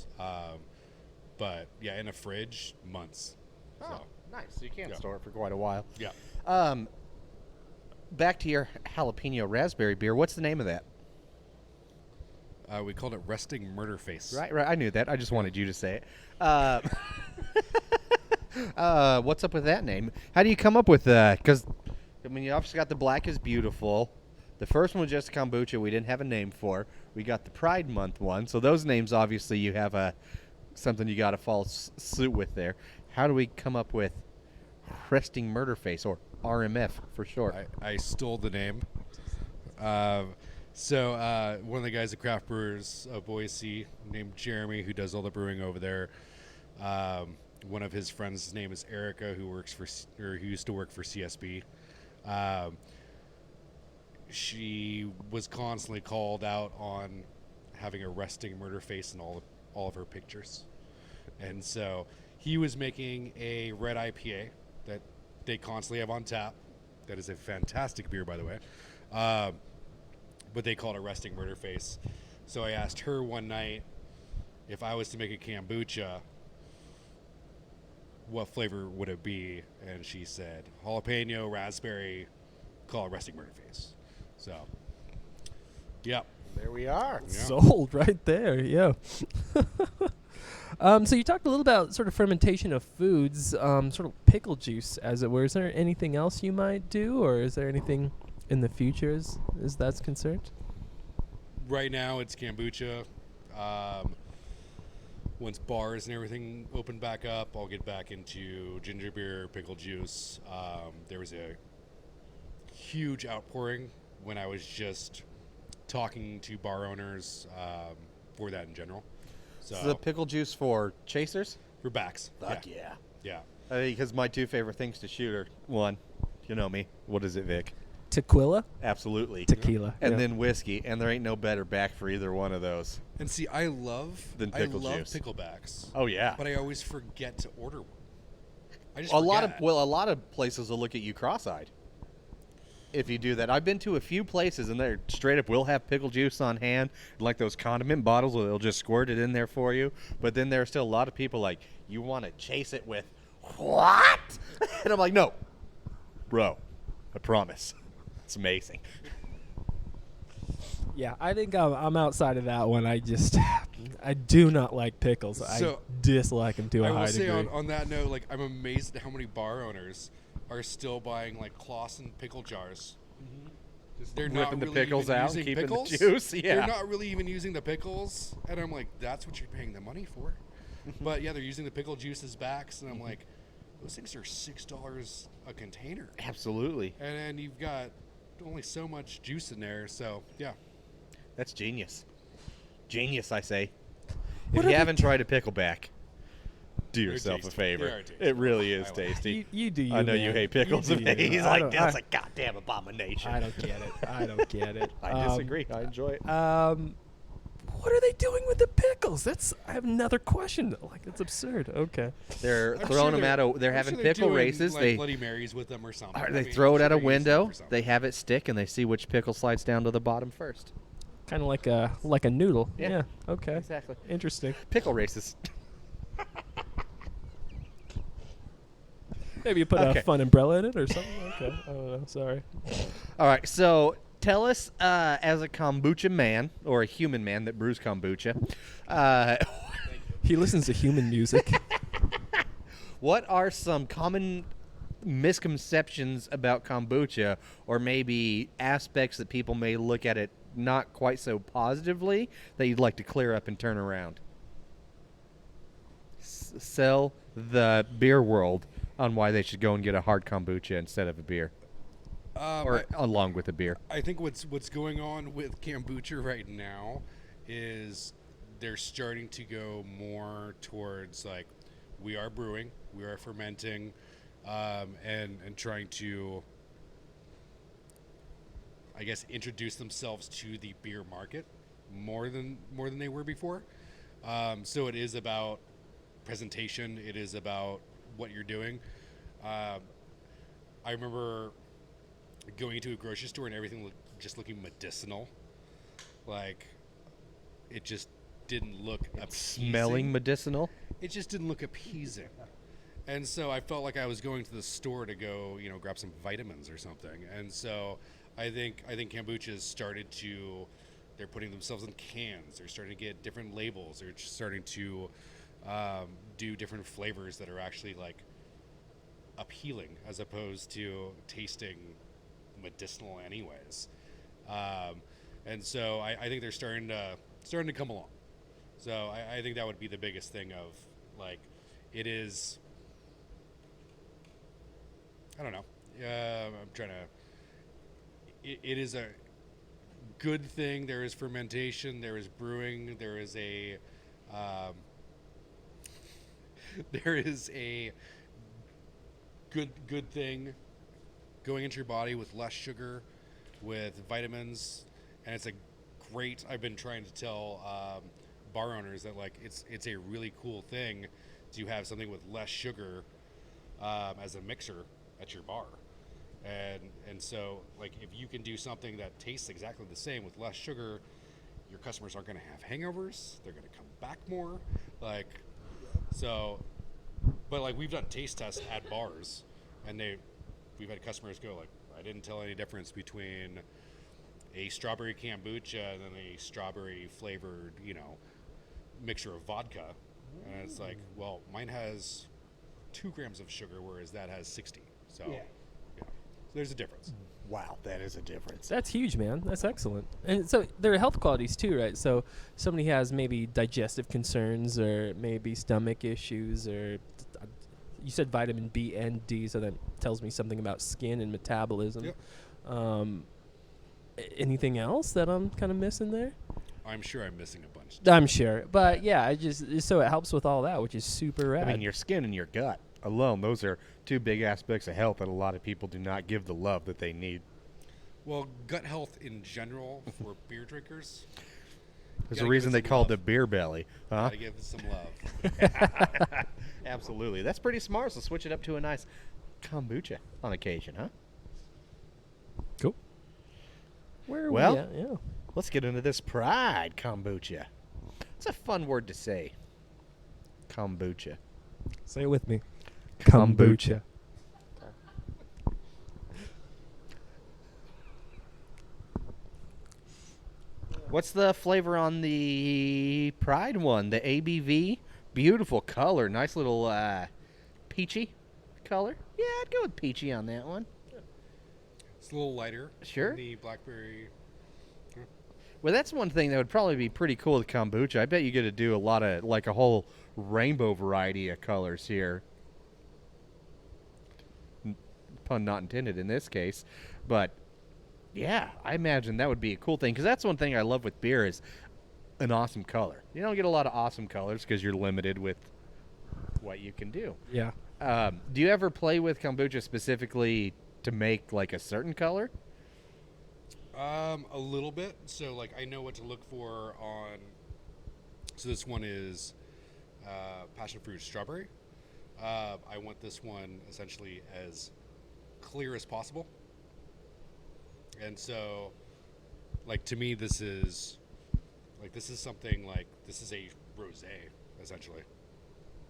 But yeah, in a fridge, months. Oh, So, nice. So you can store it for quite a while. yeah. Back to your jalapeno raspberry beer. What's the name of that? We called it Resting Murder Face. Right. I knew that. I just wanted you to say it. What's up with that name? How do you come up with that? Because, I mean, you obviously got the Black is Beautiful. The first one was just kombucha. We didn't have a name for. We got the Pride Month one. So those names, obviously, you have something you got to follow suit with there. How do we come up with Resting Murder Face, or RMF for short? I stole the name. So one of the guys at Craft Brewers of Boise named Jeremy, who does all the brewing over there, one of his friends' name is Erica, who used to work for CSB. She was constantly called out on having a resting murder face in all of her pictures, and so he was making a red IPA that they constantly have on tap. That is a fantastic beer, by the way. But they called it Resting Murder Face. So I asked her one night if I was to make a kombucha, what flavor would it be? And she said, jalapeno, raspberry, call it Resting Murder Face. So, yeah. There we are. Yeah. Sold right there, yeah. So you talked a little about sort of fermentation of foods, sort of pickle juice, as it were. Is there anything else you might do, or is there anything in the future as that's concerned? Right now it's kombucha. Once bars and everything open back up, I'll get back into ginger beer, pickle juice. There was a huge outpouring when I was just talking to bar owners for that in general. So the pickle juice for chasers? for backs. Fuck yeah. yeah. Yeah. Because my two favorite things to shoot are, one, you know me. What is it, Vic? Tequila? Absolutely. Tequila. And yeah. then whiskey, and there ain't no better back for either one of those. And see, I love pickle juice. picklebacks. Oh yeah. But I always forget to order one. I just a forget. lot of places will look at you cross-eyed if you do that. I've been to a few places, and they're straight up will have pickle juice on hand, like those condiment bottles where they'll just squirt it in there for you. But then there are still a lot of people like, you want to chase it with what? And I'm like, no, bro, I promise. It's amazing. Yeah, I think I'm outside of that one. I do not like pickles. So, I dislike them to a I will high say degree. on that note, like, I'm amazed at how many bar owners are still buying like Clausen pickle jars. They're not Whipping the really pickles even out, using keeping pickles. the juice. Yeah. They're not really even using the pickles, and I'm like, that's what you're paying the money for. But yeah, they're using the pickle juice as backs, and I'm like, those things are $6 a container, Absolutely. and then you've got only so much juice in there. So yeah, That's genius. Genius, I say. What If are you they haven't tried a pickleback, do They're yourself a tasty. favor. They are tasty. It really is I like tasty. You do you, I know man. you hate pickles. You do you. He's I like, don't- that's I- a goddamn abomination. I don't get it. I don't get it. I disagree. I enjoy it. What are they doing with the pickles? I have another question. Like, it's absurd. Okay. They're I'm throwing sure them out. They're I'm having sure they're pickle doing, races. like They Bloody Marys with them or something. they I mean, throw I'm it out sure a they're using them window. for something. They have it stick, and they see which pickle slides down to the bottom first. Kind of like a noodle. Yeah. Okay. Exactly. Interesting. Pickle races. Maybe you put Okay. a fun umbrella in it or something. Okay. I don't know. Sorry. All right, so tell us, as a kombucha man, or a human man that brews kombucha, He listens to human music. what are some common misconceptions about kombucha, or maybe aspects that people may look at it not quite so positively that you'd like to clear up and turn around? Sell the beer world on why they should go and get a hard kombucha instead of a beer, or along with a beer. I think what's going on with kombucha right now is they're starting to go more towards like we are brewing, we are fermenting, and trying to, I guess, introduce themselves to the beer market more than they were before. So it is about presentation. It is about what you're doing. I remember going into a grocery store and everything just looking medicinal. Like, it just didn't look appeasing. Smelling medicinal? It just didn't look appeasing. And so I felt like I was going to the store to go, grab some vitamins or something. And so I think kombucha's started to, they're putting themselves in cans. They're starting to get different labels. They're starting to do different flavors that are actually like appealing as opposed to tasting medicinal anyways. And so I think they're starting to come along. So I think that would be the biggest thing of like, it is, I don't know. I'm trying to, it is a good thing. There is fermentation, there is brewing, there is a good thing going into your body with less sugar, with vitamins, and it's a great, I've been trying to tell bar owners that like it's a really cool thing to have something with less sugar as a mixer at your bar. And so like if you can do something that tastes exactly the same with less sugar, your customers aren't going to have hangovers, they're going to come back more, like, so, but like we've done taste tests at bars and we've had customers go like, I didn't tell any difference between a strawberry kombucha and then a strawberry flavored mixture of vodka. And it's like, well, mine has 2 grams of sugar, whereas that has 60. So, yeah. So there's a difference. Wow, that is a difference. That's huge, man. That's excellent. And so there are health qualities too, right? So somebody has maybe digestive concerns or maybe stomach issues, or you said vitamin B and D, so that tells me something about skin and metabolism. Yep. Anything else that I'm kind of missing there? I'm sure I'm missing a bunch. I'm sure. But yeah, so it helps with all that, which is super rad. I mean, your skin and your gut alone, those are 2 big aspects of health that a lot of people do not give the love that they need. Well, gut health in general for beer drinkers. There's a reason they call it the beer belly. Huh? Gotta give it some love. Absolutely. That's pretty smart, so switch it up to a nice kombucha on occasion, huh? Cool. Where are well, we at? Yeah. Let's get into this pride kombucha. It's a fun word to say. Kombucha. Say it with me. Kombucha. What's the flavor on the Pride one? The ABV? Beautiful color. Nice little peachy color. Yeah, I'd go with peachy on that one. It's a little lighter. Sure. Than the blackberry. Well, that's one thing that would probably be pretty cool with kombucha. I bet you get to do a lot of, like a whole rainbow variety of colors here. Pun not intended in this case. But, yeah, I imagine that would be a cool thing. Because that's one thing I love with beer is an awesome color. You don't get a lot of awesome colors because you're limited with what you can do. Yeah. Do you ever play with kombucha specifically to make, like, a certain color? A little bit. So, like, I know what to look for on. So this one is Passionfruit strawberry. I want this one essentially as clear as possible. And so, like, to me, this is something like, this is a rosé, essentially.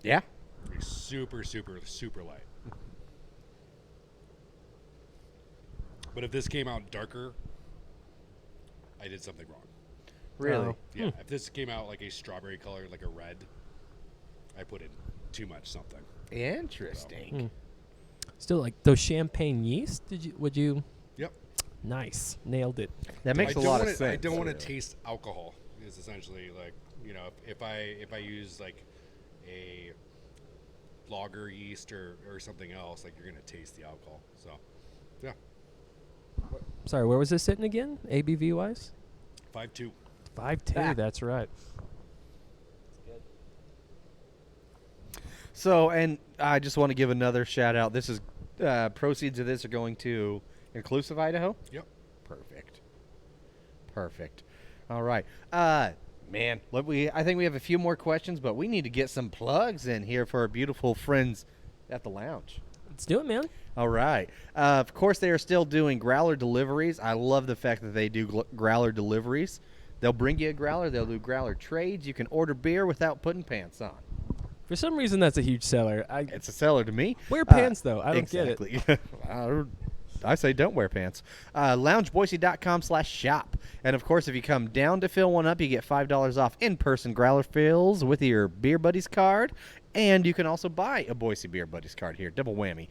Yeah. Like super, super, super light. But if this came out darker, I did something wrong. Really? Oh. Yeah. If this came out like a strawberry color, like a red, I put in too much something. Interesting. Still, like those champagne yeast. Would you? Yep. Nice. Nailed it. That makes a lot of sense. I don't want to taste alcohol. Is essentially like, if I use like a lager yeast or something else, like you're gonna taste the alcohol. So, yeah, Sorry, where was this sitting again? ABV wise? 5.2. 5.2. That's right. So, and I just want to give another shout out. This is proceeds of this are going to Inclusive, Idaho. Yep. Perfect. All right. Man, I think we have a few more questions, but we need to get some plugs in here for our beautiful friends at the lounge. Let's do it, man. All right. Of course, they are still doing growler deliveries. I love the fact that they do growler deliveries. They'll bring you a growler. They'll do growler trades. You can order beer without putting pants on. For some reason, that's a huge seller. It's a seller to me. Wear pants, though. I don't get it. Exactly. I say don't wear pants. LoungeBoise.com/shop. And, of course, if you come down to fill one up, you get $5 off in-person growler fills with your Beer Buddies card. And you can also buy a Boise Beer Buddies card here. Double whammy.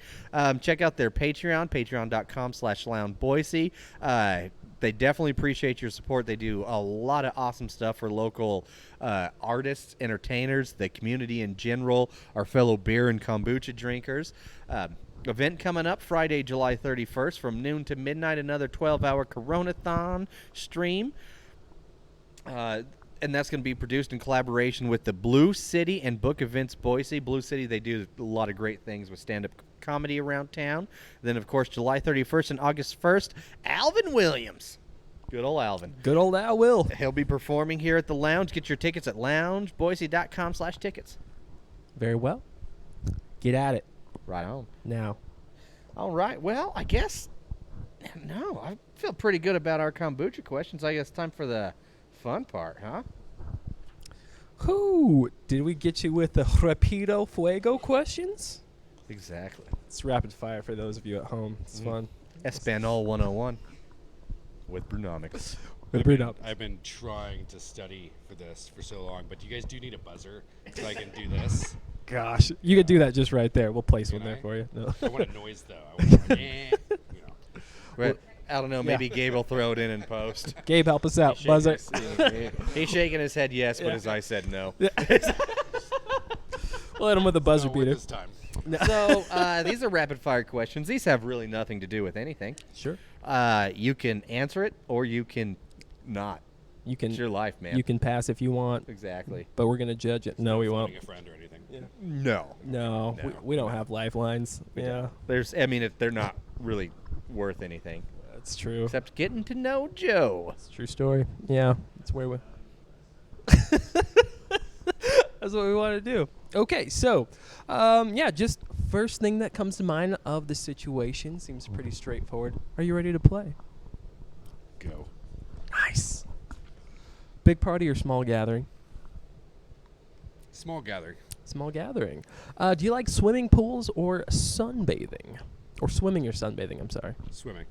Check out their Patreon, patreon.com/LoungeBoise. They definitely appreciate your support. They do a lot of awesome stuff for local artists, entertainers, the community in general, our fellow beer and kombucha drinkers. Event coming up Friday, July 31st from noon to midnight, another 12-hour Coronathon stream. And that's going to be produced in collaboration with the Blue City and Book Events Boise. Blue City, they do a lot of great things with stand-up comedy around town. Then, of course, July 31st and August 1st, Alvin Williams. Good old Alvin. Good old Al Will. He'll be performing here at the lounge. Get your tickets at loungeboise.com/tickets. Very well. Get at it. Right on. Now. All right. Well, I guess, no, I feel pretty good about our kombucha questions. I guess time for the fun part, huh? Who did we get you with the Rapido Fuego questions? Exactly. It's rapid fire for those of you at home. It's fun. Espanol 101 with Brewnomics. I've been trying to study for this for so long, but you guys do need a buzzer so I can do this. Gosh, you could do that just right there. We'll place one Can there I? for you. No. I want a noise though. I want like, you know. Well, I don't know. Maybe Gabe will throw it in post. Gabe, help us out. Buzzer. He's shaking his head yes, but Yeah. his eyes said no. We'll hit him with a buzzer Don't work beater. this time. So these are rapid fire questions. These have really nothing to do with anything. Sure. You can answer it or you can not. You can. It's your life, man. You can pass if you want, Exactly. but we're gonna judge it. No, we won't. Phoning a friend or anything. No. No, No. we don't have lifelines. Yeah, There's. I mean, they're not really worth anything that's true. except getting to know Joe. It's a true story. Yeah, that's where we. That's what we want to do. Okay, so, just first thing that comes to mind of the situation seems pretty straightforward. Are you ready to play? Go. Nice. Big party or small gathering? Small gathering. Small gathering. Do you like swimming pools or sunbathing? Or swimming or sunbathing, I'm sorry. Swimming.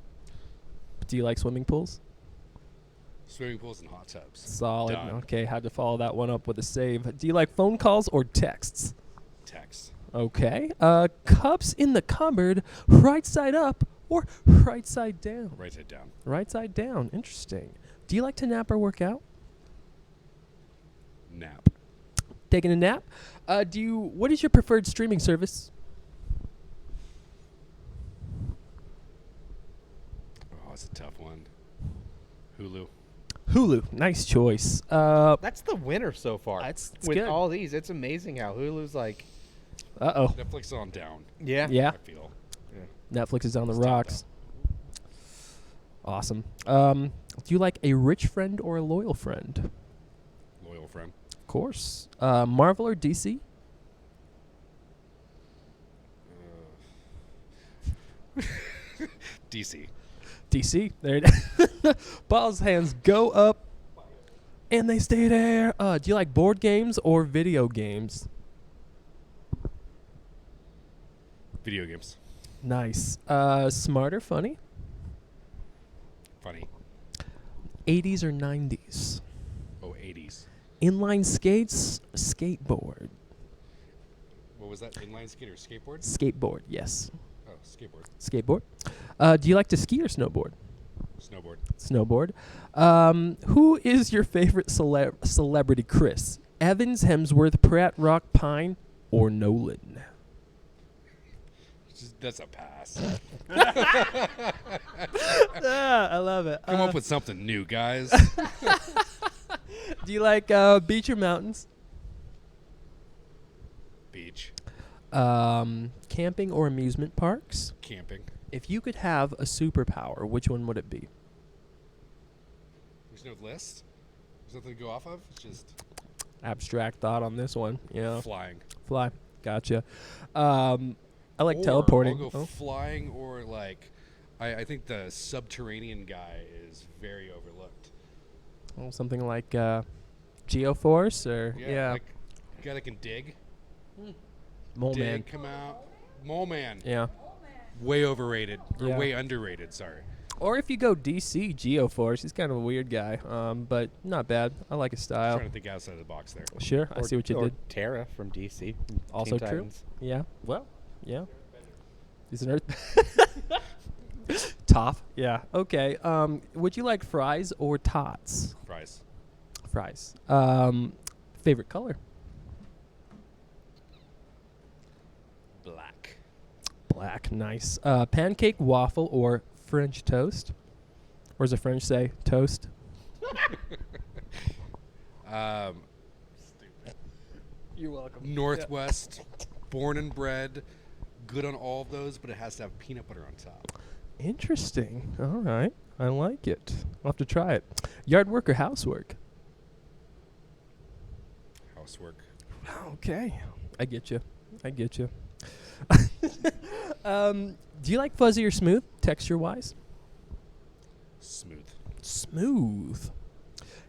Do you like swimming pools? Swimming pools and hot tubs. Solid. Done. Okay, had to follow that one up with a save. Do you like phone calls or texts? Text. Okay. Cups in the cupboard, right side up or right side down? Right side down. Right side down. Interesting. Do you like to nap or work out? Nap. Taking a nap? What is your preferred streaming service? Oh, it's a tough one. Hulu. Hulu. Nice choice. That's the winner so far. It's With good. all these, it's amazing how Hulu's like. Uh-oh. Netflix is on down. Yeah. Yeah. I feel. Netflix is on the It's tough, rocks. Awesome. Do you like a rich friend or a loyal friend? Loyal friend. Of course. Marvel or DC? DC. DC. There it Ball's hands go up, and they stay there. Do you like board games or video games? Video games. Nice. Smart or funny? Funny. 80s or 90s? Oh, 80s. Inline skates, skateboard. What was that? Inline skate or skateboard? Skateboard, yes. Oh, skateboard. Skateboard. Do you like to ski or snowboard? Snowboard. Snowboard. Who is your favorite celebrity, Chris? Evans, Hemsworth, Pratt, Rock, Pine, or Nolan? That's a pass. I love it. Come up with something new, guys. Do you like beach or mountains? Beach. Camping or amusement parks? Camping. If you could have a superpower, which one would it be? There's no list. There's nothing to go off of. It's just Abstract thought on this one. Yeah. flying. Fly. Gotcha. I like Or teleporting. I'll go Oh. flying, or like, I think the subterranean guy is very overlooked. Oh, something like Geoforce or Like a guy that can dig. Mole dig, Man. come out. Mole Man. Yeah. Way overrated. Or Yeah. way underrated, sorry. Or if you go DC, Geoforce, he's kind of a weird guy, but not bad. I like his I'm style. trying to think outside of the box there. Sure, I see what you or did. Tara from DC. Also Teen true. Titans. Yeah. Well, yeah. He's an Earth. Tough. Yeah. Okay. Would you like fries or tots? Fries. Fries. Favorite color? Black. Black. Nice. Pancake, waffle, or French toast? Or does the French say toast? You're welcome. Northwest, born and bred, good on all of those, but it has to have peanut butter on top. Interesting. All right. I like it. I'll have to try it. Yard work or housework? Housework. Okay. I get you. I get you. Do you like fuzzy or smooth, texture-wise? Smooth. Smooth.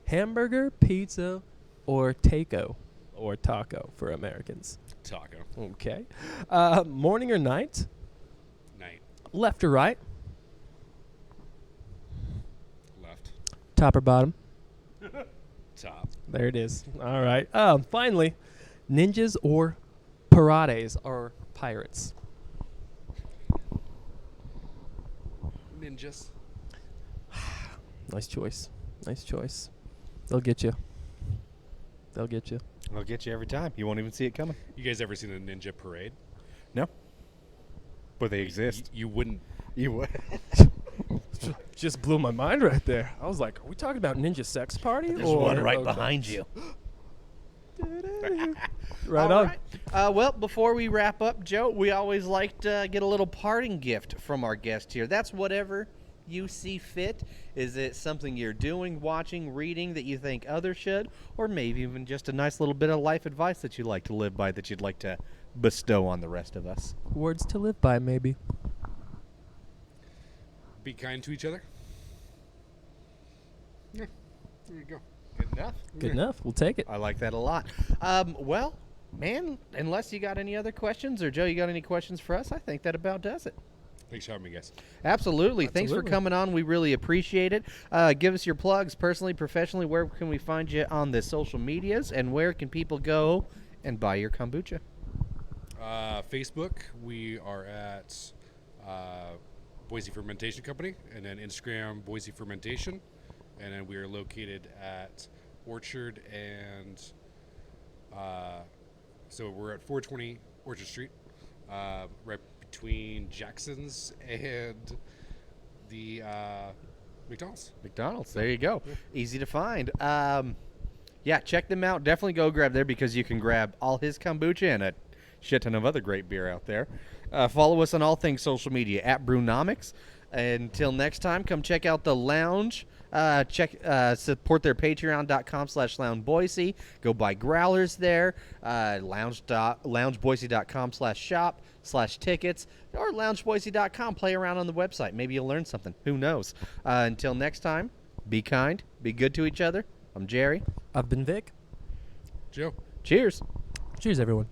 Hamburger, pizza, or taco? Or taco for Americans. Taco. Okay. Morning or night? Night. Left or right? Left. Top or bottom? Top. There it is. All right. Finally, ninjas or pirates or pirates? Ninjas. Nice choice. Nice choice. They'll get you. They'll get you. I'll get you every time. You won't even see it coming. You guys ever seen a ninja parade? No. But they exist. You wouldn't. You would. Just blew my mind right there. I was like, are we talking about ninja sex party? There's one right behind you. Right All on. right. Well, before we wrap up, Joe, we always like to get a little parting gift from our guest here. That's whatever you see fit. Is it something you're doing, watching, reading that you think others should, or maybe even just a nice little bit of life advice that you like to live by that you'd like to bestow on the rest of us? Words to live by, maybe. Be kind to each other. Yeah. There you go. Good enough. Good enough. We'll take it. I like that a lot. Well, man, unless you got any other questions, or Joe, you got any questions for us, I think that about does it. Thanks for having me, guys. Absolutely. Thanks for Absolutely. coming on. We really appreciate it. Give us your plugs personally, professionally. Where can we find you on the social medias, and where can people go and buy your kombucha? Facebook, we are at Boise Fermentation Company, and then Instagram, Boise Fermentation, and then we are located at Orchard and so we're at 420 Orchard Street, right between Jackson's and the McDonald's. McDonald's. There you go. Easy to find. Yeah, check them out. Definitely go grab there because you can grab all his kombucha and a shit ton of other great beer out there. Follow us on all things social media at Brewnomics. Until next time, come check out the lounge. Support their patreon.com/loungeboise. Go buy growlers there. loungeboise.com/shop/tickets or loungeboise.com. Play around on the website. Maybe you'll learn something. Who knows? Until next time, be kind, be good to each other. I'm Jerry. I've been Vic. Joe. Cheers. Cheers, everyone.